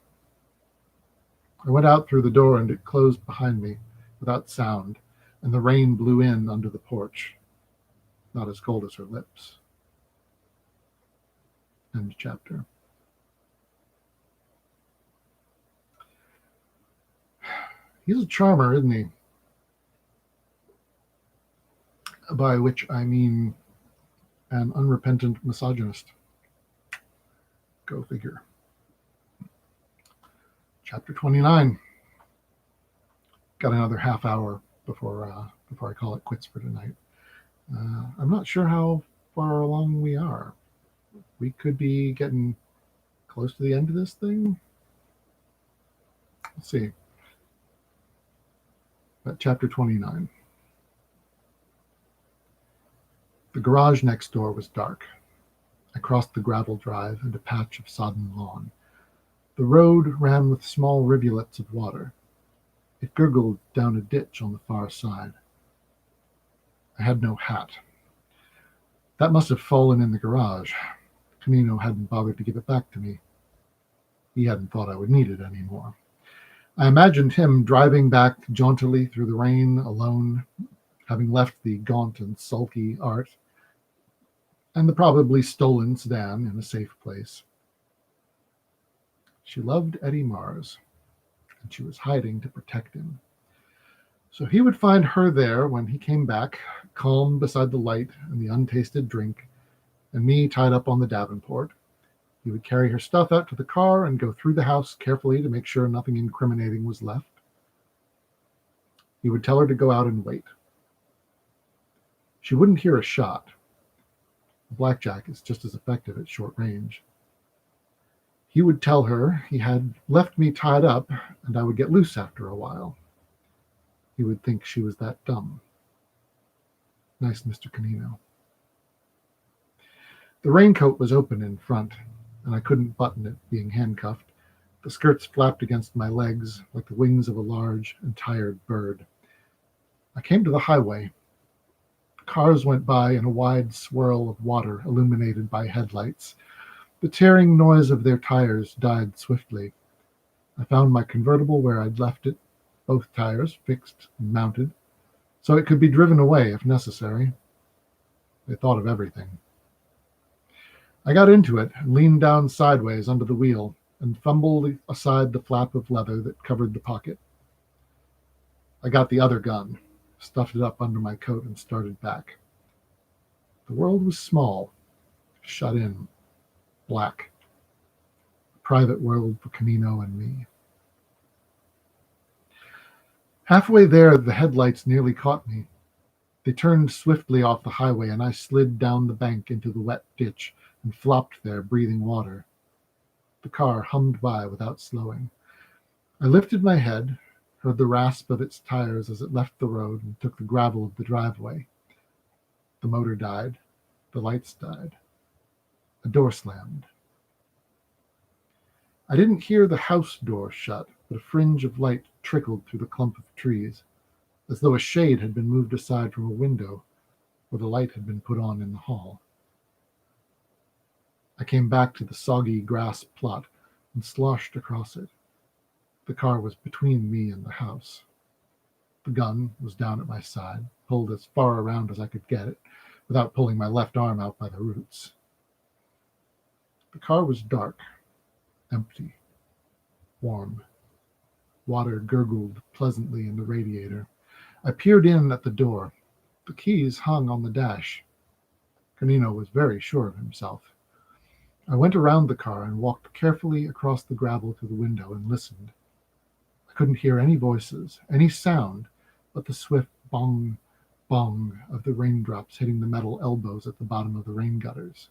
I went out through the door and it closed behind me without sound, and the rain blew in under the porch. Not as cold as her lips. End chapter. He's a charmer, isn't he? By which I mean an unrepentant misogynist. Go figure. Chapter 29. Got another half hour before I call it quits for tonight. I'm not sure how far along we are. We could be getting close to the end of this thing. Let's see. At chapter 29. The garage next door was dark. I crossed the gravel drive and a patch of sodden lawn. The road ran with small rivulets of water. It gurgled down a ditch on the far side. I had no hat. That must have fallen in the garage. Canino hadn't bothered to give it back to me. He hadn't thought I would need it anymore. I imagined him driving back jauntily through the rain alone, having left the gaunt and sulky Art and the probably stolen sedan in a safe place. She loved Eddie Mars, and she was hiding to protect him. So he would find her there when he came back, calm beside the light and the untasted drink, and me tied up on the Davenport. He would carry her stuff out to the car and go through the house carefully to make sure nothing incriminating was left. He would tell her to go out and wait. She wouldn't hear a shot. Blackjack is just as effective at short range. He would tell her he had left me tied up and I would get loose after a while. He would think she was that dumb. Nice Mr. Canino. The raincoat was open in front, and I couldn't button it, being handcuffed. The skirts flapped against my legs like the wings of a large and tired bird. I came to the highway. Cars went by in a wide swirl of water illuminated by headlights. The tearing noise of their tires died swiftly. I found my convertible where I'd left it, both tires fixed and mounted, so it could be driven away if necessary. They thought of everything. I got into it and leaned down sideways under the wheel and fumbled aside the flap of leather that covered the pocket. I got the other gun, stuffed it up under my coat, and started back. The world was small, shut in, black. A private world for Canino and me. Halfway there, the headlights nearly caught me. They turned swiftly off the highway, and I slid down the bank into the wet ditch and flopped there, breathing water. The car hummed by without slowing. I lifted my head heard the rasp of its tires as it left the road and took the gravel of the driveway. The motor died. The lights died. A door slammed. I didn't hear the house door shut, but a fringe of light trickled through the clump of trees, as though a shade had been moved aside from a window where the light had been put on in the hall. I came back to the soggy grass plot and sloshed across it. The car was between me and the house. The gun was down at my side, pulled as far around as I could get it, without pulling my left arm out by the roots. The car was dark, empty, warm. Water gurgled pleasantly in the radiator. I peered in at the door. The keys hung on the dash. Canino was very sure of himself. I went around the car and walked carefully across the gravel to the window and listened. I couldn't hear any voices, any sound, but the swift bong, bong of the raindrops hitting the metal elbows at the bottom of the rain gutters.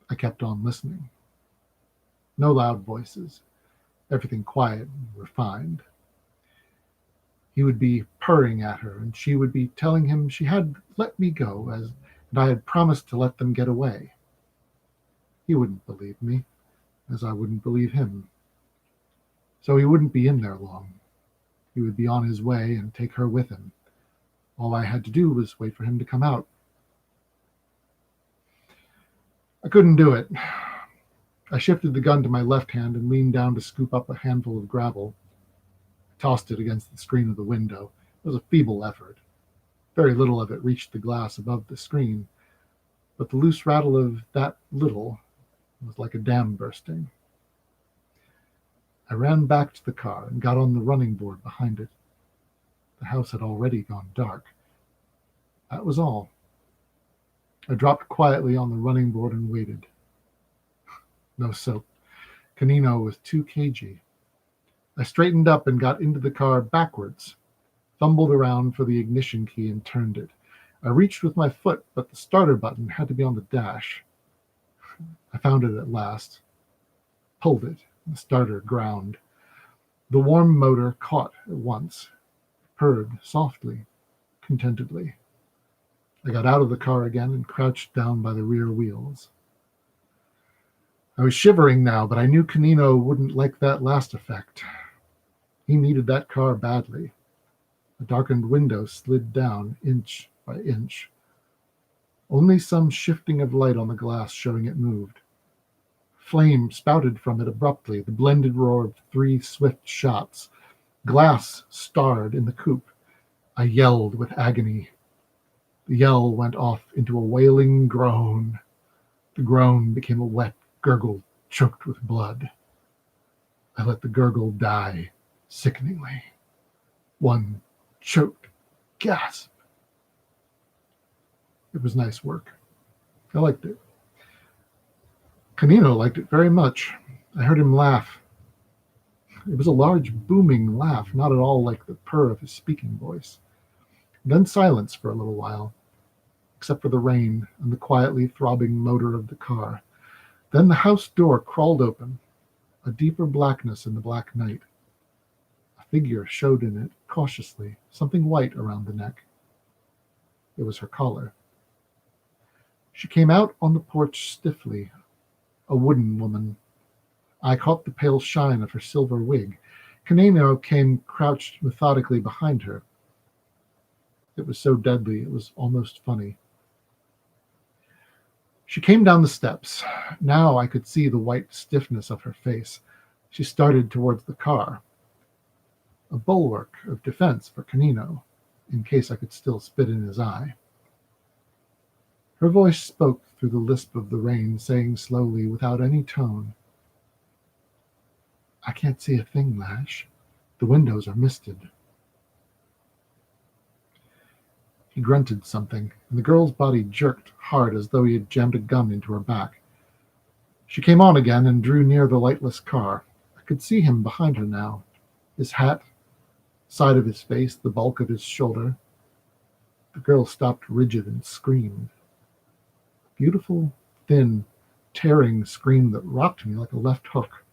I kept on listening. No loud voices. Everything quiet and refined. He would be purring at her, and she would be telling him she had let me go, and I had promised to let them get away. He wouldn't believe me, as I wouldn't believe him. So he wouldn't be in there long. He would be on his way and take her with him. All I had to do was wait for him to come out. I couldn't do it. I shifted the gun to my left hand and leaned down to scoop up a handful of gravel. I tossed it against the screen of the window. It was a feeble effort. Very little of it reached the glass above the screen, but the loose rattle of that little was like a dam bursting. I ran back to the car and got on the running board behind it. The house had already gone dark. That was all. I dropped quietly on the running board and waited. No soap. Canino was too cagey. I straightened up and got into the car backwards, fumbled around for the ignition key and turned it. I reached with my foot, but the starter button had to be on the dash. I found it at last, pulled it, and the starter ground. The warm motor caught at once, purred softly, contentedly. I got out of the car again and crouched down by the rear wheels. I was shivering now, but I knew Canino wouldn't like that last effect. He needed that car badly. A darkened window slid down inch by inch. Only some shifting of light on the glass showing it moved. Flame spouted from it abruptly, the blended roar of 3 swift shots. Glass starred in the coupe. I yelled with agony. The yell went off into a wailing groan. The groan became a wet gurgle choked with blood. I let the gurgle die sickeningly. One choked gasp. It was nice work. I liked it. Canino liked it very much. I heard him laugh. It was a large, booming laugh, not at all like the purr of his speaking voice. Then silence for a little while, except for the rain and the quietly throbbing motor of the car. Then the house door crawled open, a deeper blackness in the black night. A figure showed in it cautiously, something white around the neck. It was her collar. She came out on the porch stiffly, a wooden woman. I caught the pale shine of her silver wig. Canino came crouched methodically behind her. It was so deadly, it was almost funny. She came down the steps. Now I could see the white stiffness of her face. She started towards the car. A bulwark of defense for Canino, in case I could still spit in his eye. Her voice spoke through the lisp of the rain, saying slowly, without any tone, "I can't see a thing, Lash. The windows are misted." He grunted something, and the girl's body jerked hard as though he had jammed a gun into her back. She came on again and drew near the lightless car. I could see him behind her now. His hat, side of his face, the bulk of his shoulder. The girl stopped rigid and screamed. A beautiful, thin, tearing scream that rocked me like a left hook.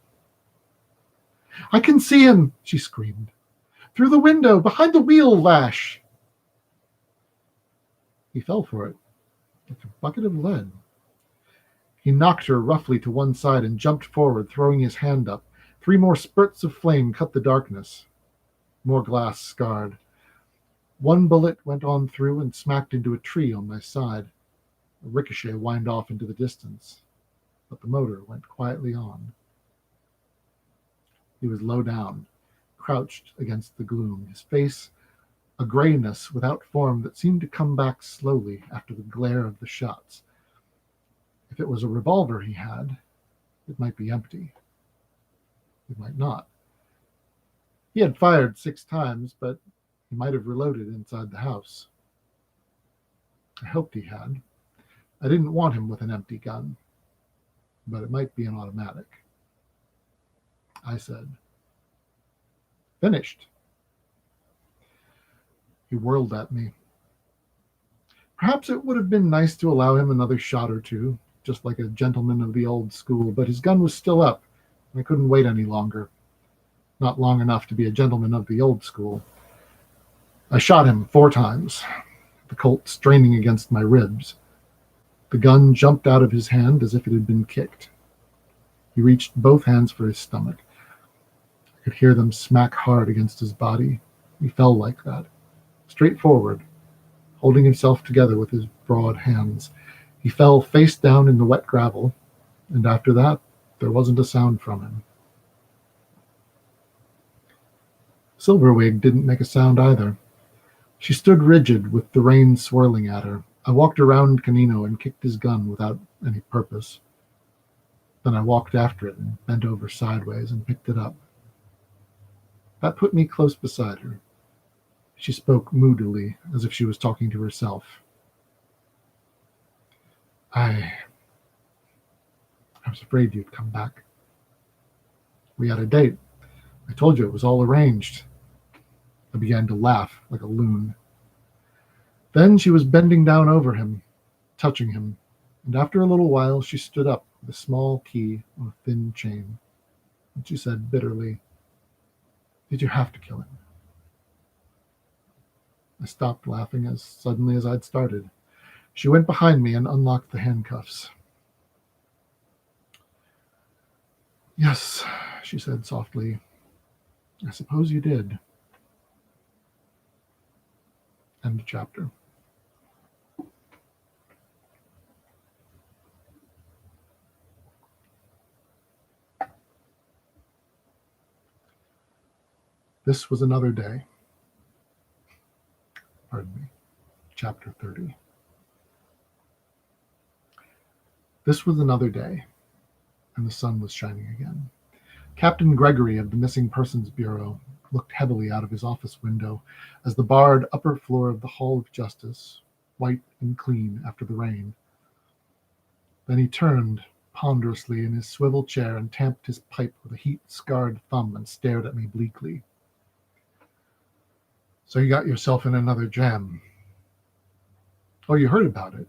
"I can see him," she screamed. "Through the window, behind the wheel lash." He fell for it, like a bucket of lead. He knocked her roughly to one side and jumped forward, throwing his hand up. 3 more spurts of flame cut the darkness. More glass scarred. One bullet went on through and smacked into a tree on my side. A ricochet whined off into the distance, but the motor went quietly on. He was low down, crouched against the gloom, his face a grayness without form that seemed to come back slowly after the glare of the shots. If it was a revolver he had, it might be empty. It might not. He had fired 6 times, but he might have reloaded inside the house. I hoped he had. I didn't want him with an empty gun, but it might be an automatic. I said, "Finished." He whirled at me. Perhaps it would have been nice to allow him another shot or two, just like a gentleman of the old school, but his gun was still up, and I couldn't wait any longer. Not long enough to be a gentleman of the old school. I shot him 4 times, the Colt straining against my ribs. The gun jumped out of his hand as if it had been kicked. He reached both hands for his stomach. I could hear them smack hard against his body. He fell like that, straight forward, holding himself together with his broad hands. He fell face down in the wet gravel, and after that, there wasn't a sound from him. Silverwig didn't make a sound either. She stood rigid with the rain swirling at her. I walked around Canino and kicked his gun without any purpose. Then I walked after it and bent over sideways and picked it up. That put me close beside her. She spoke moodily, as if she was talking to herself. I was afraid you'd come back. We had a date. I told you it was all arranged. I began to laugh like a loon. Then she was bending down over him, touching him, and after a little while she stood up with a small key on a thin chain. And she said bitterly, "Did you have to kill him?" I stopped laughing as suddenly as I'd started. She went behind me and unlocked the handcuffs. "Yes," she said softly, "I suppose you did." End of chapter. This was another day. Pardon me. Chapter 30. This was another day, and the sun was shining again. Captain Gregory of the Missing Persons Bureau looked heavily out of his office window as the barred upper floor of the Hall of Justice, white and clean after the rain. Then he turned ponderously in his swivel chair and tamped his pipe with a heat-scarred thumb and stared at me bleakly. "So you got yourself in another jam. Oh, you heard about it.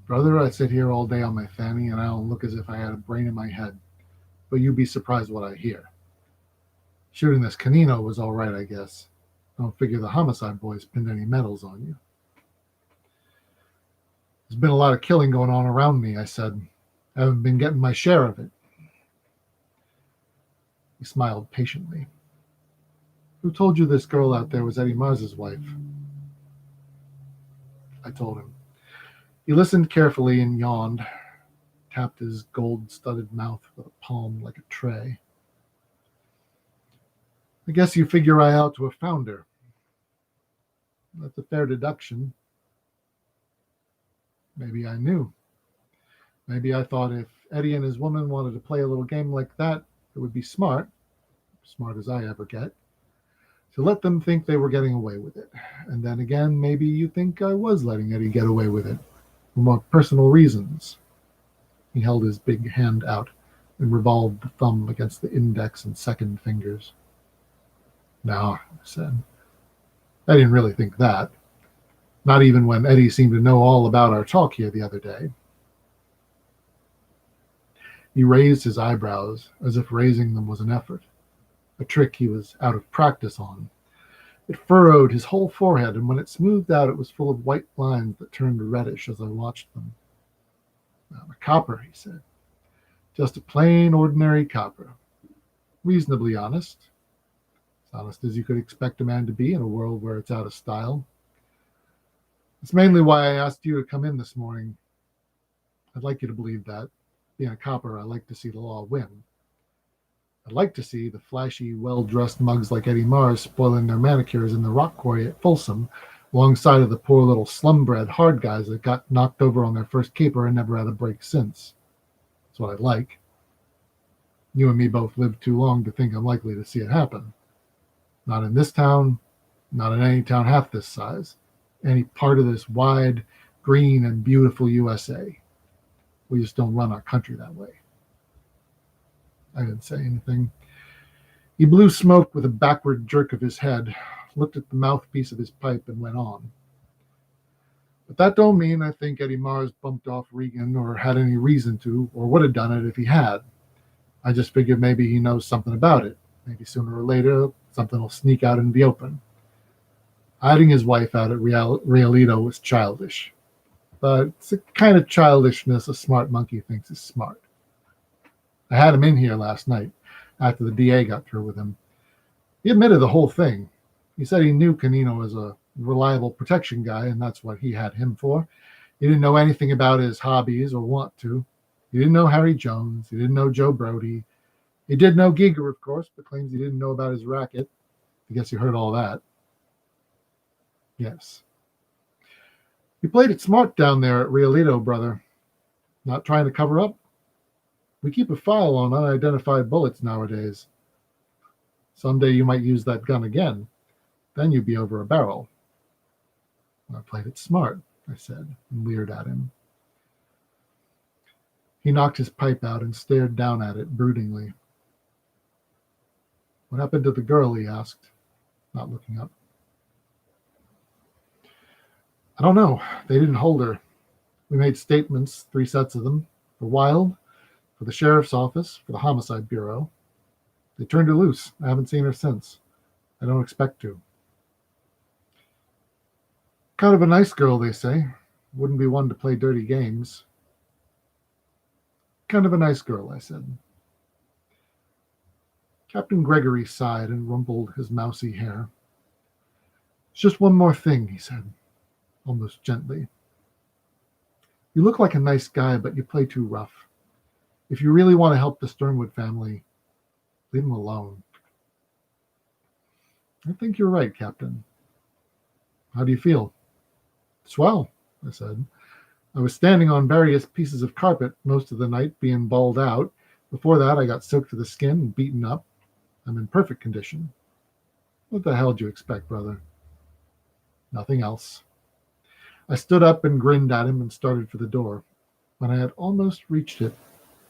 Brother, I sit here all day on my fanny, and I don't look as if I had a brain in my head. But you'd be surprised what I hear. Shooting this Canino was all right, I guess. I don't figure the homicide boys pinned any medals on you." "There's been a lot of killing going on around me," I said. "I haven't been getting my share of it." He smiled patiently. "Who told you this girl out there was Eddie Mars's wife?" I told him. He listened carefully and yawned, tapped his gold-studded mouth with a palm like a tray. "I guess you figure I ought to have found her. That's a fair deduction. Maybe I knew. Maybe I thought if Eddie and his woman wanted to play a little game like that, it would be smart as I ever get, to let them think they were getting away with it. And then again, maybe you think I was letting Eddie get away with it, for more personal reasons." He held his big hand out and revolved the thumb against the index and second fingers. "No," I said. "I didn't really think that. Not even when Eddie seemed to know all about our talk here the other day." He raised his eyebrows as if raising them was an effort, a trick he was out of practice on. It furrowed his whole forehead, and when it smoothed out, it was full of white lines that turned reddish as I watched them. "I'm a copper," he said. "Just a plain, ordinary copper. Reasonably honest. As honest as you could expect a man to be in a world where it's out of style. It's mainly why I asked you to come in this morning. I'd like you to believe that. Being a copper, I like to see the law win. I'd like to see the flashy, well-dressed mugs like Eddie Mars spoiling their manicures in the rock quarry at Folsom, alongside of the poor little slum-bred hard guys that got knocked over on their first caper and never had a break since. That's what I'd like. You and me both lived too long to think I'm likely to see it happen. Not in this town, not in any town half this size, any part of this wide, green, and beautiful USA. We just don't run our country that way." I didn't say anything. He blew smoke with a backward jerk of his head, looked at the mouthpiece of his pipe, and went on. "But that don't mean I think Eddie Mars bumped off Regan or had any reason to, or would have done it if he had. I just figured maybe he knows something about it. Maybe sooner or later something will sneak out in the open. Hiding his wife out at Rialito was childish. But it's a kind of childishness a smart monkey thinks is smart. I had him in here last night, after the DA got through with him. He admitted the whole thing. He said he knew Canino was a reliable protection guy, and that's what he had him for. He didn't know anything about his hobbies or want to. He didn't know Harry Jones. He didn't know Joe Brody. He did know Giger, of course, but claims he didn't know about his racket. I guess you heard all that." "Yes." "You played it smart down there at Rialito, brother. Not trying to cover up? We keep a file on unidentified bullets nowadays. Someday you might use that gun again. Then you'd be over a barrel." "I played it smart," I said, and leered at him. He knocked his pipe out and stared down at it broodingly. "What happened to the girl?" he asked, not looking up. "I don't know. They didn't hold her. We made statements, 3 sets of them, for Wild, for the sheriff's office, for the homicide bureau. They turned her loose. I haven't seen her since. I don't expect to." "Kind of a nice girl, they say. Wouldn't be one to play dirty games." "Kind of a nice girl," I said. Captain Gregory sighed and rumpled his mousy hair. "It's just one more thing," he said, almost gently. "You look like a nice guy, but you play too rough. If you really want to help the Sternwood family, leave them alone." "I think you're right, Captain." "How do you feel?" "Swell," I said. "I was standing on various pieces of carpet most of the night, being bawled out. Before that, I got soaked to the skin and beaten up. I'm in perfect condition." "What the hell do you expect, brother?" "Nothing else." I stood up and grinned at him and started for the door. When I had almost reached it,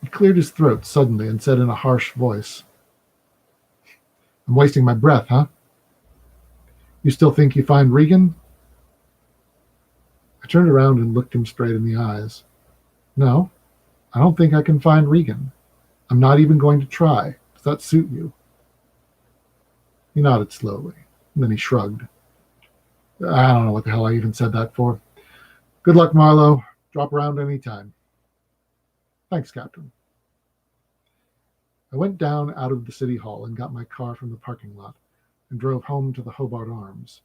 he cleared his throat suddenly and said in a harsh voice, "I'm wasting my breath, huh? You still think you find Regan?" I turned around and looked him straight in the eyes. "No, I don't think I can find Regan. I'm not even going to try. Does that suit you?" He nodded slowly, and then he shrugged. "I don't know what the hell I even said that for. Good luck, Marlowe. Drop around any time." "Thanks, Captain." I went down out of the city hall and got my car from the parking lot and drove home to the Hobart Arms.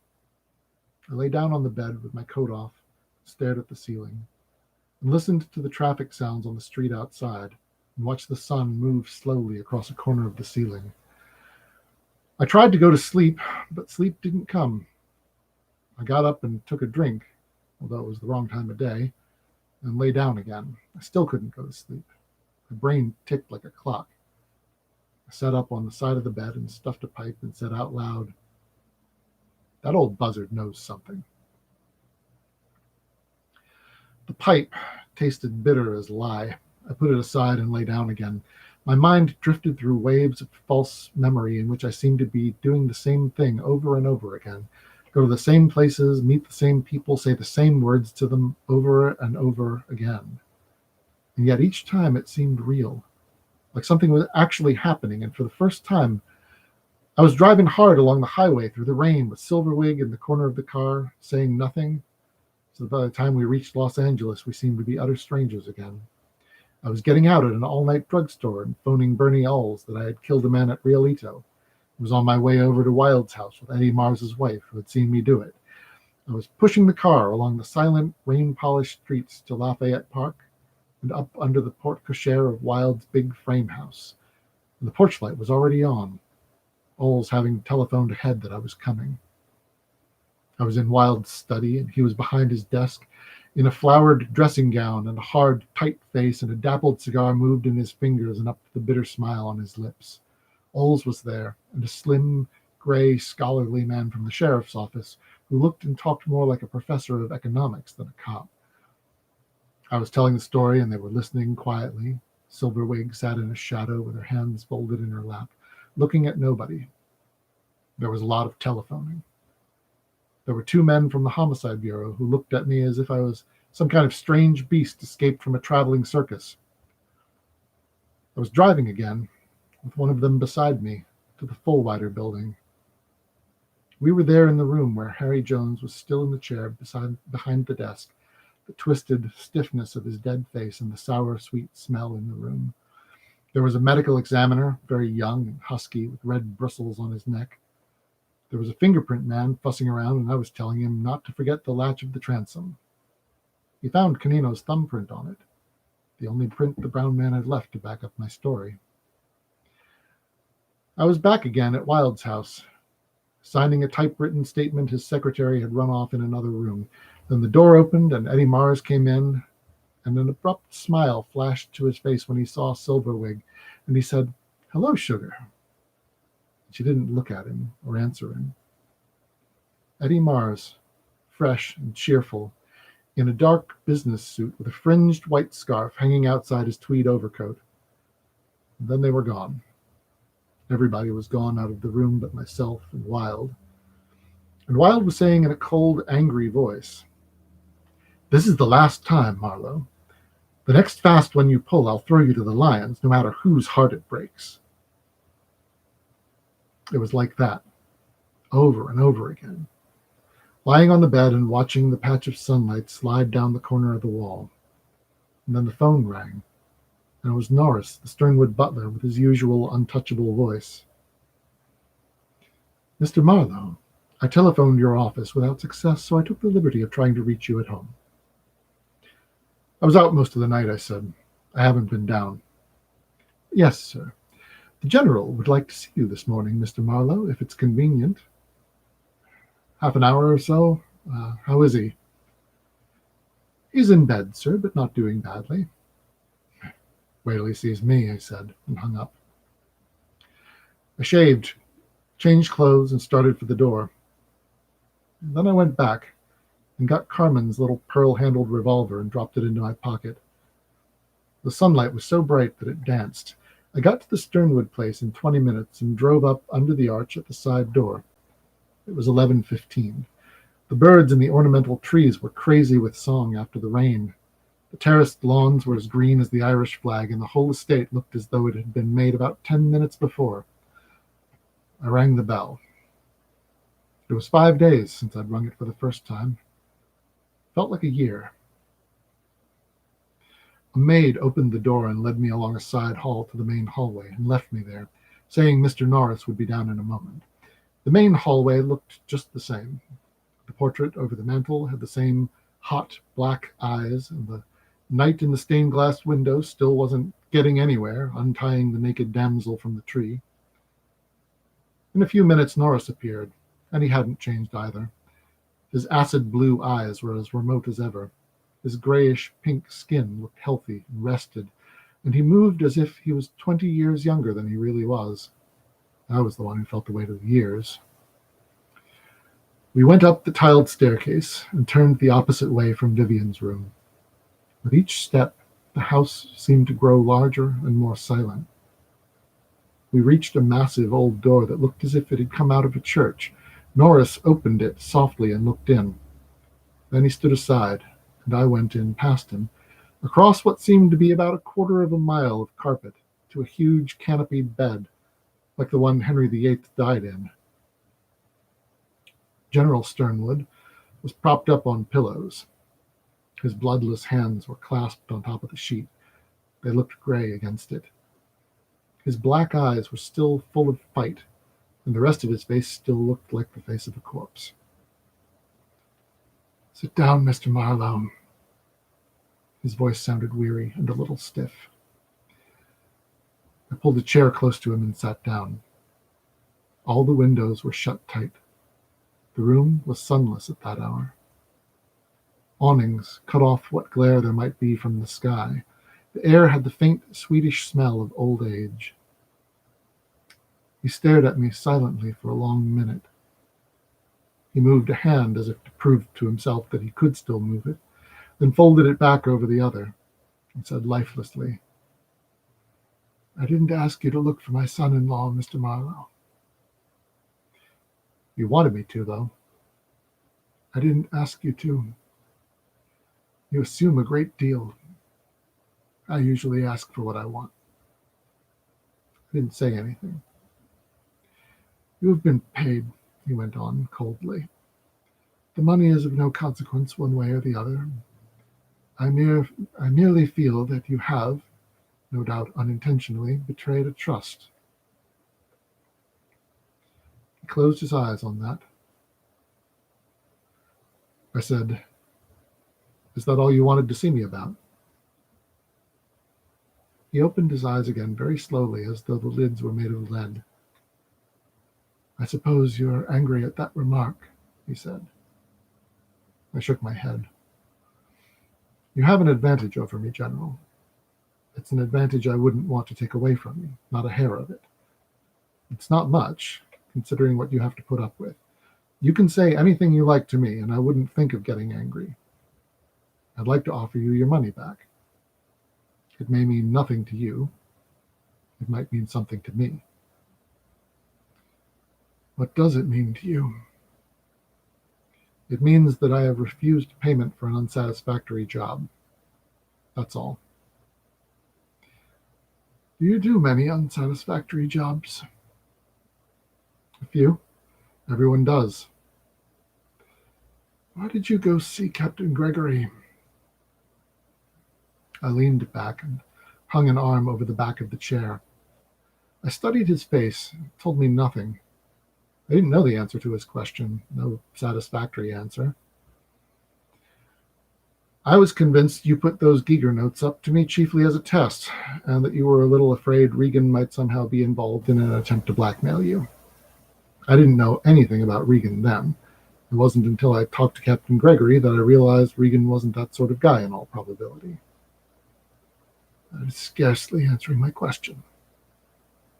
I lay down on the bed with my coat off, stared at the ceiling, and listened to the traffic sounds on the street outside and watched the sun move slowly across a corner of the ceiling. I tried to go to sleep, but sleep didn't come. I got up and took a drink, although it was the wrong time of day, and lay down again. I still couldn't go to sleep. My brain ticked like a clock. I sat up on the side of the bed and stuffed a pipe and said out loud, "That old buzzard knows something." The pipe tasted bitter as lye. I put it aside and lay down again. My mind drifted through waves of false memory in which I seemed to be doing the same thing over and over again. Go to the same places, meet the same people, say the same words to them over and over again. And yet each time it seemed real. like something was actually happening, and for the first time, I was driving hard along the highway through the rain with Silverwig in the corner of the car, saying nothing. So by the time we reached Los Angeles, we seemed to be utter strangers again. I was getting out at an all-night drugstore and phoning Bernie Alls that I had killed a man at Rialito. I was on my way over to Wild's house with Eddie Mars's wife, who had seen me do it. I was pushing the car along the silent, rain-polished streets to Lafayette Park and up under the porte-cochere of Wild's big frame house. And the porch light was already on, Alls having telephoned ahead that I was coming. I was in Wild's study, and he was behind his desk, in a flowered dressing gown and a hard, tight face, and a dappled cigar moved in his fingers and up to the bitter smile on his lips. Alls was there, and a slim, gray, scholarly man from the sheriff's office who looked and talked more like a professor of economics than a cop. I was telling the story, and they were listening quietly. Silverwig sat in a shadow with her hands folded in her lap, looking at nobody. There was a lot of telephoning. There were two men from the Homicide Bureau who looked at me as if I was some kind of strange beast escaped from a traveling circus. I was driving again, with one of them beside me, to the Fullwider building. We were there in the room where Harry Jones was still in the chair behind the desk, the twisted stiffness of his dead face and the sour, sweet smell in the room. There was a medical examiner, very young and husky, with red bristles on his neck. There was a fingerprint man fussing around, and I was telling him not to forget the latch of the transom. He found Canino's thumbprint on it, the only print the brown man had left to back up my story. I was back again at Wild's house, signing a typewritten statement his secretary had run off in another room. Then the door opened, and Eddie Mars came in, and an abrupt smile flashed to his face when he saw Silverwig, and he said, "Hello, Sugar." She didn't look at him or answer him. Eddie Mars, fresh and cheerful, in a dark business suit with a fringed white scarf hanging outside his tweed overcoat. And then they were gone. Everybody was gone out of the room but myself and Wild. And Wild was saying in a cold, angry voice, "This is the last time, Marlowe. The next fast one you pull, I'll throw you to the lions, no matter whose heart it breaks." It was like that, over and over again, lying on the bed and watching the patch of sunlight slide down the corner of the wall. And then the phone rang, and it was Norris, the Sternwood butler, with his usual untouchable voice. "Mr. Marlowe, I telephoned your office without success, so I took the liberty of trying to reach you at home." "I was out most of the night," I said. "I haven't been down." "Yes, sir. The General would like to see you this morning, Mr. Marlowe, if it's convenient." "Half an hour or so. How is he?" "He's in bed, sir, but not doing badly." "Wait till he sees me," I said, and hung up. I shaved, changed clothes, and started for the door. And then I went back and got Carmen's little pearl-handled revolver and dropped it into my pocket. The sunlight was so bright that it danced. I got to the Sternwood place in 20 minutes and drove up under the arch at the side door. It was 11:15. The birds in the ornamental trees were crazy with song after the rain. The terraced lawns were as green as the Irish flag, and the whole estate looked as though it had been made about 10 minutes before. I rang the bell. It was 5 days since I'd rung it for the first time. Felt like a year. A maid opened the door and led me along a side hall to the main hallway and left me there, saying Mr. Norris would be down in a moment. The main hallway looked just the same. The portrait over the mantel had the same hot black eyes, and the knight in the stained glass window still wasn't getting anywhere, untying the naked damsel from the tree. In a few minutes Norris appeared, and he hadn't changed either. His acid blue eyes were as remote as ever. His grayish-pink skin looked healthy and rested, and he moved as if he was 20 years younger than he really was. I was the one who felt the weight of the years. We went up the tiled staircase and turned the opposite way from Vivian's room. With each step, the house seemed to grow larger and more silent. We reached a massive old door that looked as if it had come out of a church. Norris opened it softly and looked in. Then he stood aside, and I went in past him, across what seemed to be about a quarter of a mile of carpet, to a huge canopied bed, like the one Henry VIII died in. General Sternwood was propped up on pillows. His bloodless hands were clasped on top of the sheet. They looked gray against it. His black eyes were still full of fight, and the rest of his face still looked like the face of a corpse. "Sit down, Mr. Marlowe." His voice sounded weary and a little stiff. I pulled a chair close to him and sat down. All the windows were shut tight. The room was sunless at that hour. Awnings cut off what glare there might be from the sky. The air had the faint Swedish smell of old age. He stared at me silently for a long minute. He moved a hand as if to prove to himself that he could still move it, then folded it back over the other and said lifelessly, "I didn't ask you to look for my son-in-law, Mr. Marlowe." "You wanted me to, though." "I didn't ask you to. You assume a great deal. I usually ask for what I want." I didn't say anything. "You have been paid," he went on coldly. "The money is of no consequence one way or the other. I merely feel that you have, no doubt unintentionally, betrayed a trust." He closed his eyes on that. I said, "Is that all you wanted to see me about?" He opened his eyes again very slowly, as though the lids were made of lead. "I suppose you're angry at that remark," he said. I shook my head. "You have an advantage over me, General. It's an advantage I wouldn't want to take away from you, not a hair of it. It's not much, considering what you have to put up with. You can say anything you like to me, and I wouldn't think of getting angry. I'd like to offer you your money back. It may mean nothing to you. It might mean something to me." "What does it mean to you?" "It means that I have refused payment for an unsatisfactory job. That's all." "Do you do many unsatisfactory jobs?" "A few. Everyone does." "Why did you go see Captain Gregory?" I leaned back and hung an arm over the back of the chair. I studied his face. It told me nothing. I didn't know the answer to his question, no satisfactory answer. "I was convinced you put those Giger notes up to me chiefly as a test, and that you were a little afraid Regan might somehow be involved in an attempt to blackmail you. I didn't know anything about Regan then. It wasn't until I talked to Captain Gregory that I realized Regan wasn't that sort of guy in all probability." "That is scarcely answering my question."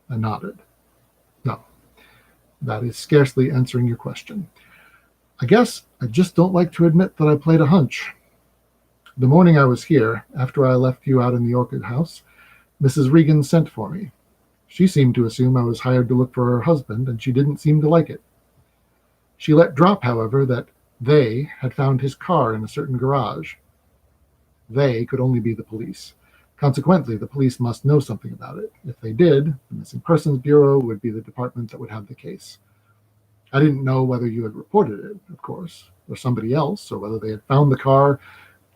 I nodded. "No, that is scarcely answering your question. I guess I just don't like to admit that I played a hunch. The morning I was here, after I left you out in the orchid house, Mrs. Regan sent for me. She seemed to assume I was hired to look for her husband, and she didn't seem to like it. She let drop, however, that they had found his car in a certain garage. They could only be the police. Consequently, the police must know something about it. If they did, the Missing Persons Bureau would be the department that would have the case. I didn't know whether you had reported it, of course, or somebody else, or whether they had found the car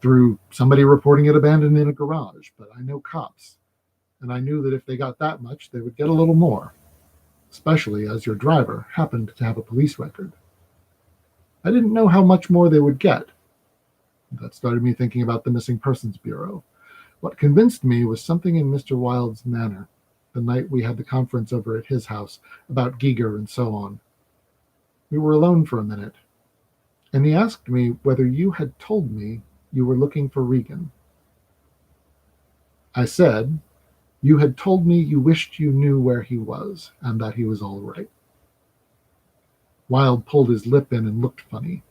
through somebody reporting it abandoned in a garage, but I know cops, and I knew that if they got that much, they would get a little more, especially as your driver happened to have a police record. I didn't know how much more they would get. That started me thinking about the Missing Persons Bureau. What convinced me was something in Mr. Wilde's manner, the night we had the conference over at his house, about Giger and so on. We were alone for a minute, and he asked me whether you had told me you were looking for Regan. I said, you had told me you wished you knew where he was, and that he was all right. Wilde pulled his lip in and looked funny.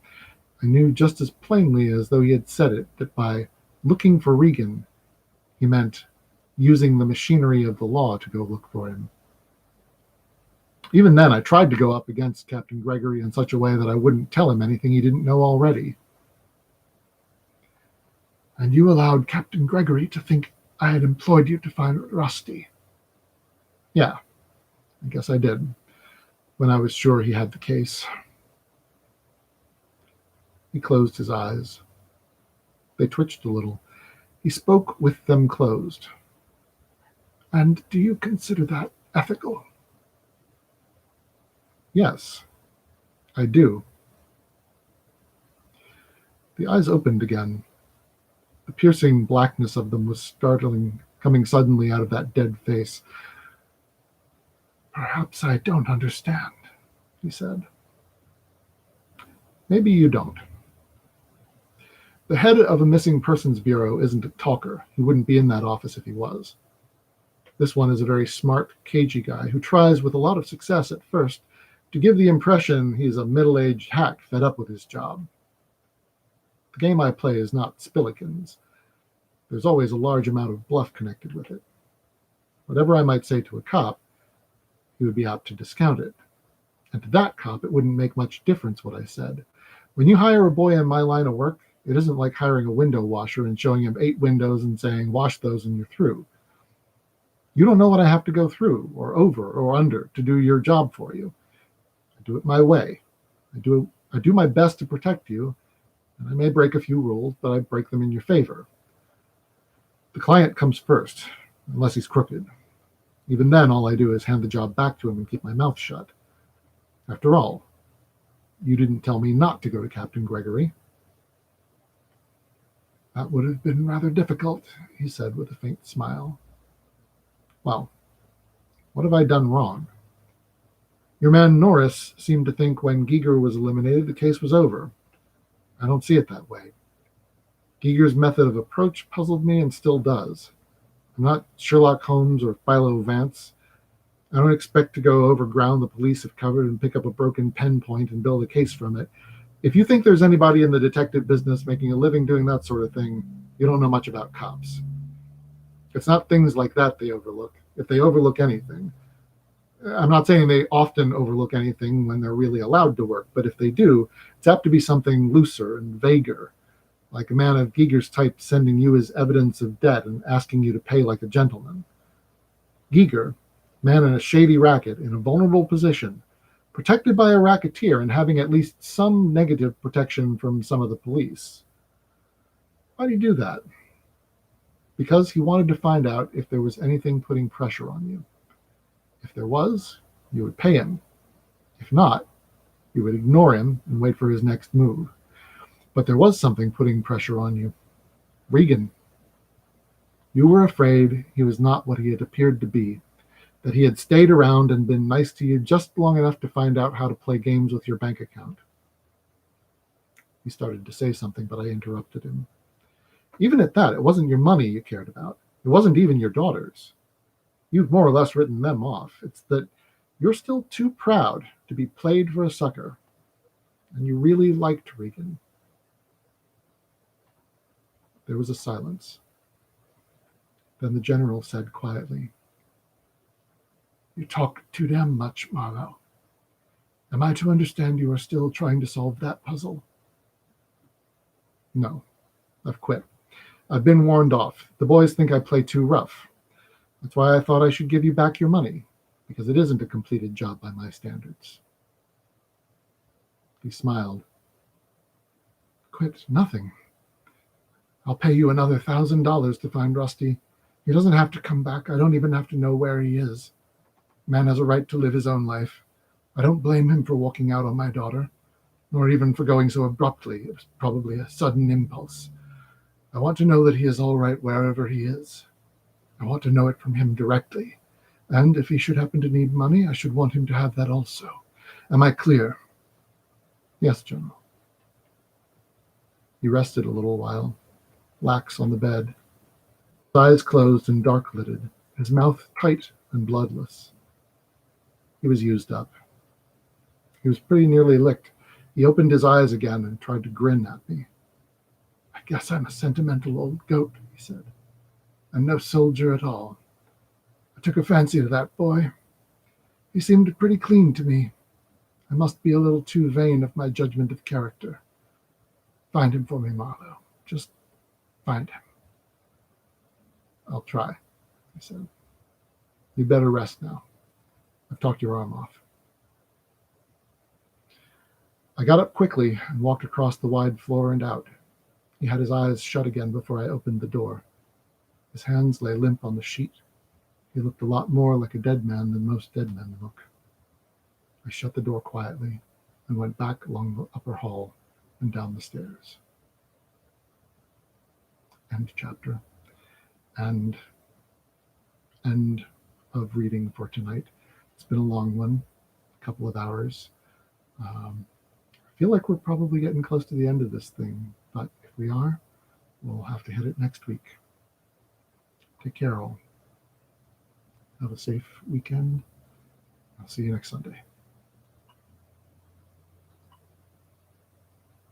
I knew just as plainly as though he had said it that by looking for Regan, he meant using the machinery of the law to go look for him. Even then, I tried to go up against Captain Gregory in such a way that I wouldn't tell him anything he didn't know already. And you allowed Captain Gregory to think I had employed you to find Rusty. Yeah, I guess I did, when I was sure he had the case. He closed his eyes. They twitched a little. He spoke with them closed. And do you consider that ethical? Yes, I do. The eyes opened again. The piercing blackness of them was startling, coming suddenly out of that dead face. Perhaps I don't understand, he said. Maybe you don't. The head of a missing persons bureau isn't a talker. He wouldn't be in that office if he was. This one is a very smart, cagey guy who tries with a lot of success at first to give the impression he's a middle-aged hack fed up with his job. The game I play is not spillikins. There's always a large amount of bluff connected with it. Whatever I might say to a cop, he would be apt to discount it. And to that cop, it wouldn't make much difference what I said. When you hire a boy in my line of work, it isn't like hiring a window washer and showing him 8 windows and saying, wash those and you're through. You don't know what I have to go through or over or under to do your job for you. I do it my way. I do my best to protect you, and I may break a few rules, but I break them in your favor. The client comes first, unless he's crooked. Even then, all I do is hand the job back to him and keep my mouth shut. After all, you didn't tell me not to go to Captain Gregory. That would have been rather difficult, he said with a faint smile. Well, what have I done wrong? Your man Norris seemed to think when Giger was eliminated, the case was over. I don't see it that way. Giger's method of approach puzzled me and still does. I'm not Sherlock Holmes or Philo Vance. I don't expect to go over ground the police have covered and pick up a broken pen point and build a case from it. If you think there's anybody in the detective business making a living doing that sort of thing, you don't know much about cops. It's not things like that they overlook, if they overlook anything. I'm not saying they often overlook anything when they're really allowed to work, but if they do, it's apt to be something looser and vaguer, like a man of Giger's type sending you his evidence of debt and asking you to pay like a gentleman. Giger, man in a shady racket, in a vulnerable position, protected by a racketeer and having at least some negative protection from some of the police. Why do you do that? Because he wanted to find out if there was anything putting pressure on you. If there was, you would pay him. If not, you would ignore him and wait for his next move. But there was something putting pressure on you. Regan. You were afraid he was not what he had appeared to be, that he had stayed around and been nice to you just long enough to find out how to play games with your bank account. He started to say something, but I interrupted him. Even at that, it wasn't your money you cared about. It wasn't even your daughters. You've more or less written them off. It's that you're still too proud to be played for a sucker. And you really liked Regan. There was a silence. Then the general said quietly, You talk too damn much, Marlowe. Am I to understand you are still trying to solve that puzzle? No, I've quit. I've been warned off. The boys think I play too rough. That's why I thought I should give you back your money, because it isn't a completed job by my standards. He smiled. Quit nothing. I'll pay you another $1,000 to find Rusty. He doesn't have to come back. I don't even have to know where he is. Man has a right to live his own life. I don't blame him for walking out on my daughter, nor even for going so abruptly. It was probably a sudden impulse. I want to know that he is all right wherever he is. I want to know it from him directly. And if he should happen to need money, I should want him to have that also. Am I clear? Yes, General. He rested a little while, lax on the bed, his eyes closed and dark-lidded, his mouth tight and bloodless. He was used up. He was pretty nearly licked. He opened his eyes again and tried to grin at me. I guess I'm a sentimental old goat, he said. I'm no soldier at all. I took a fancy to that boy. He seemed pretty clean to me. I must be a little too vain of my judgment of character. Find him for me, Marlowe. Just find him. I'll try, he said. You better rest now. I've talked your arm off. I got up quickly and walked across the wide floor and out. He had his eyes shut again before I opened the door. His hands lay limp on the sheet. He looked a lot more like a dead man than most dead men look. I shut the door quietly and went back along the upper hall and down the stairs. End chapter. And end of reading for tonight. It's been a long one, a couple of hours. I feel like we're probably getting close to the end of this thing, but if we are, we'll have to hit it next week. Take care, all. Have a safe weekend. I'll see you next Sunday.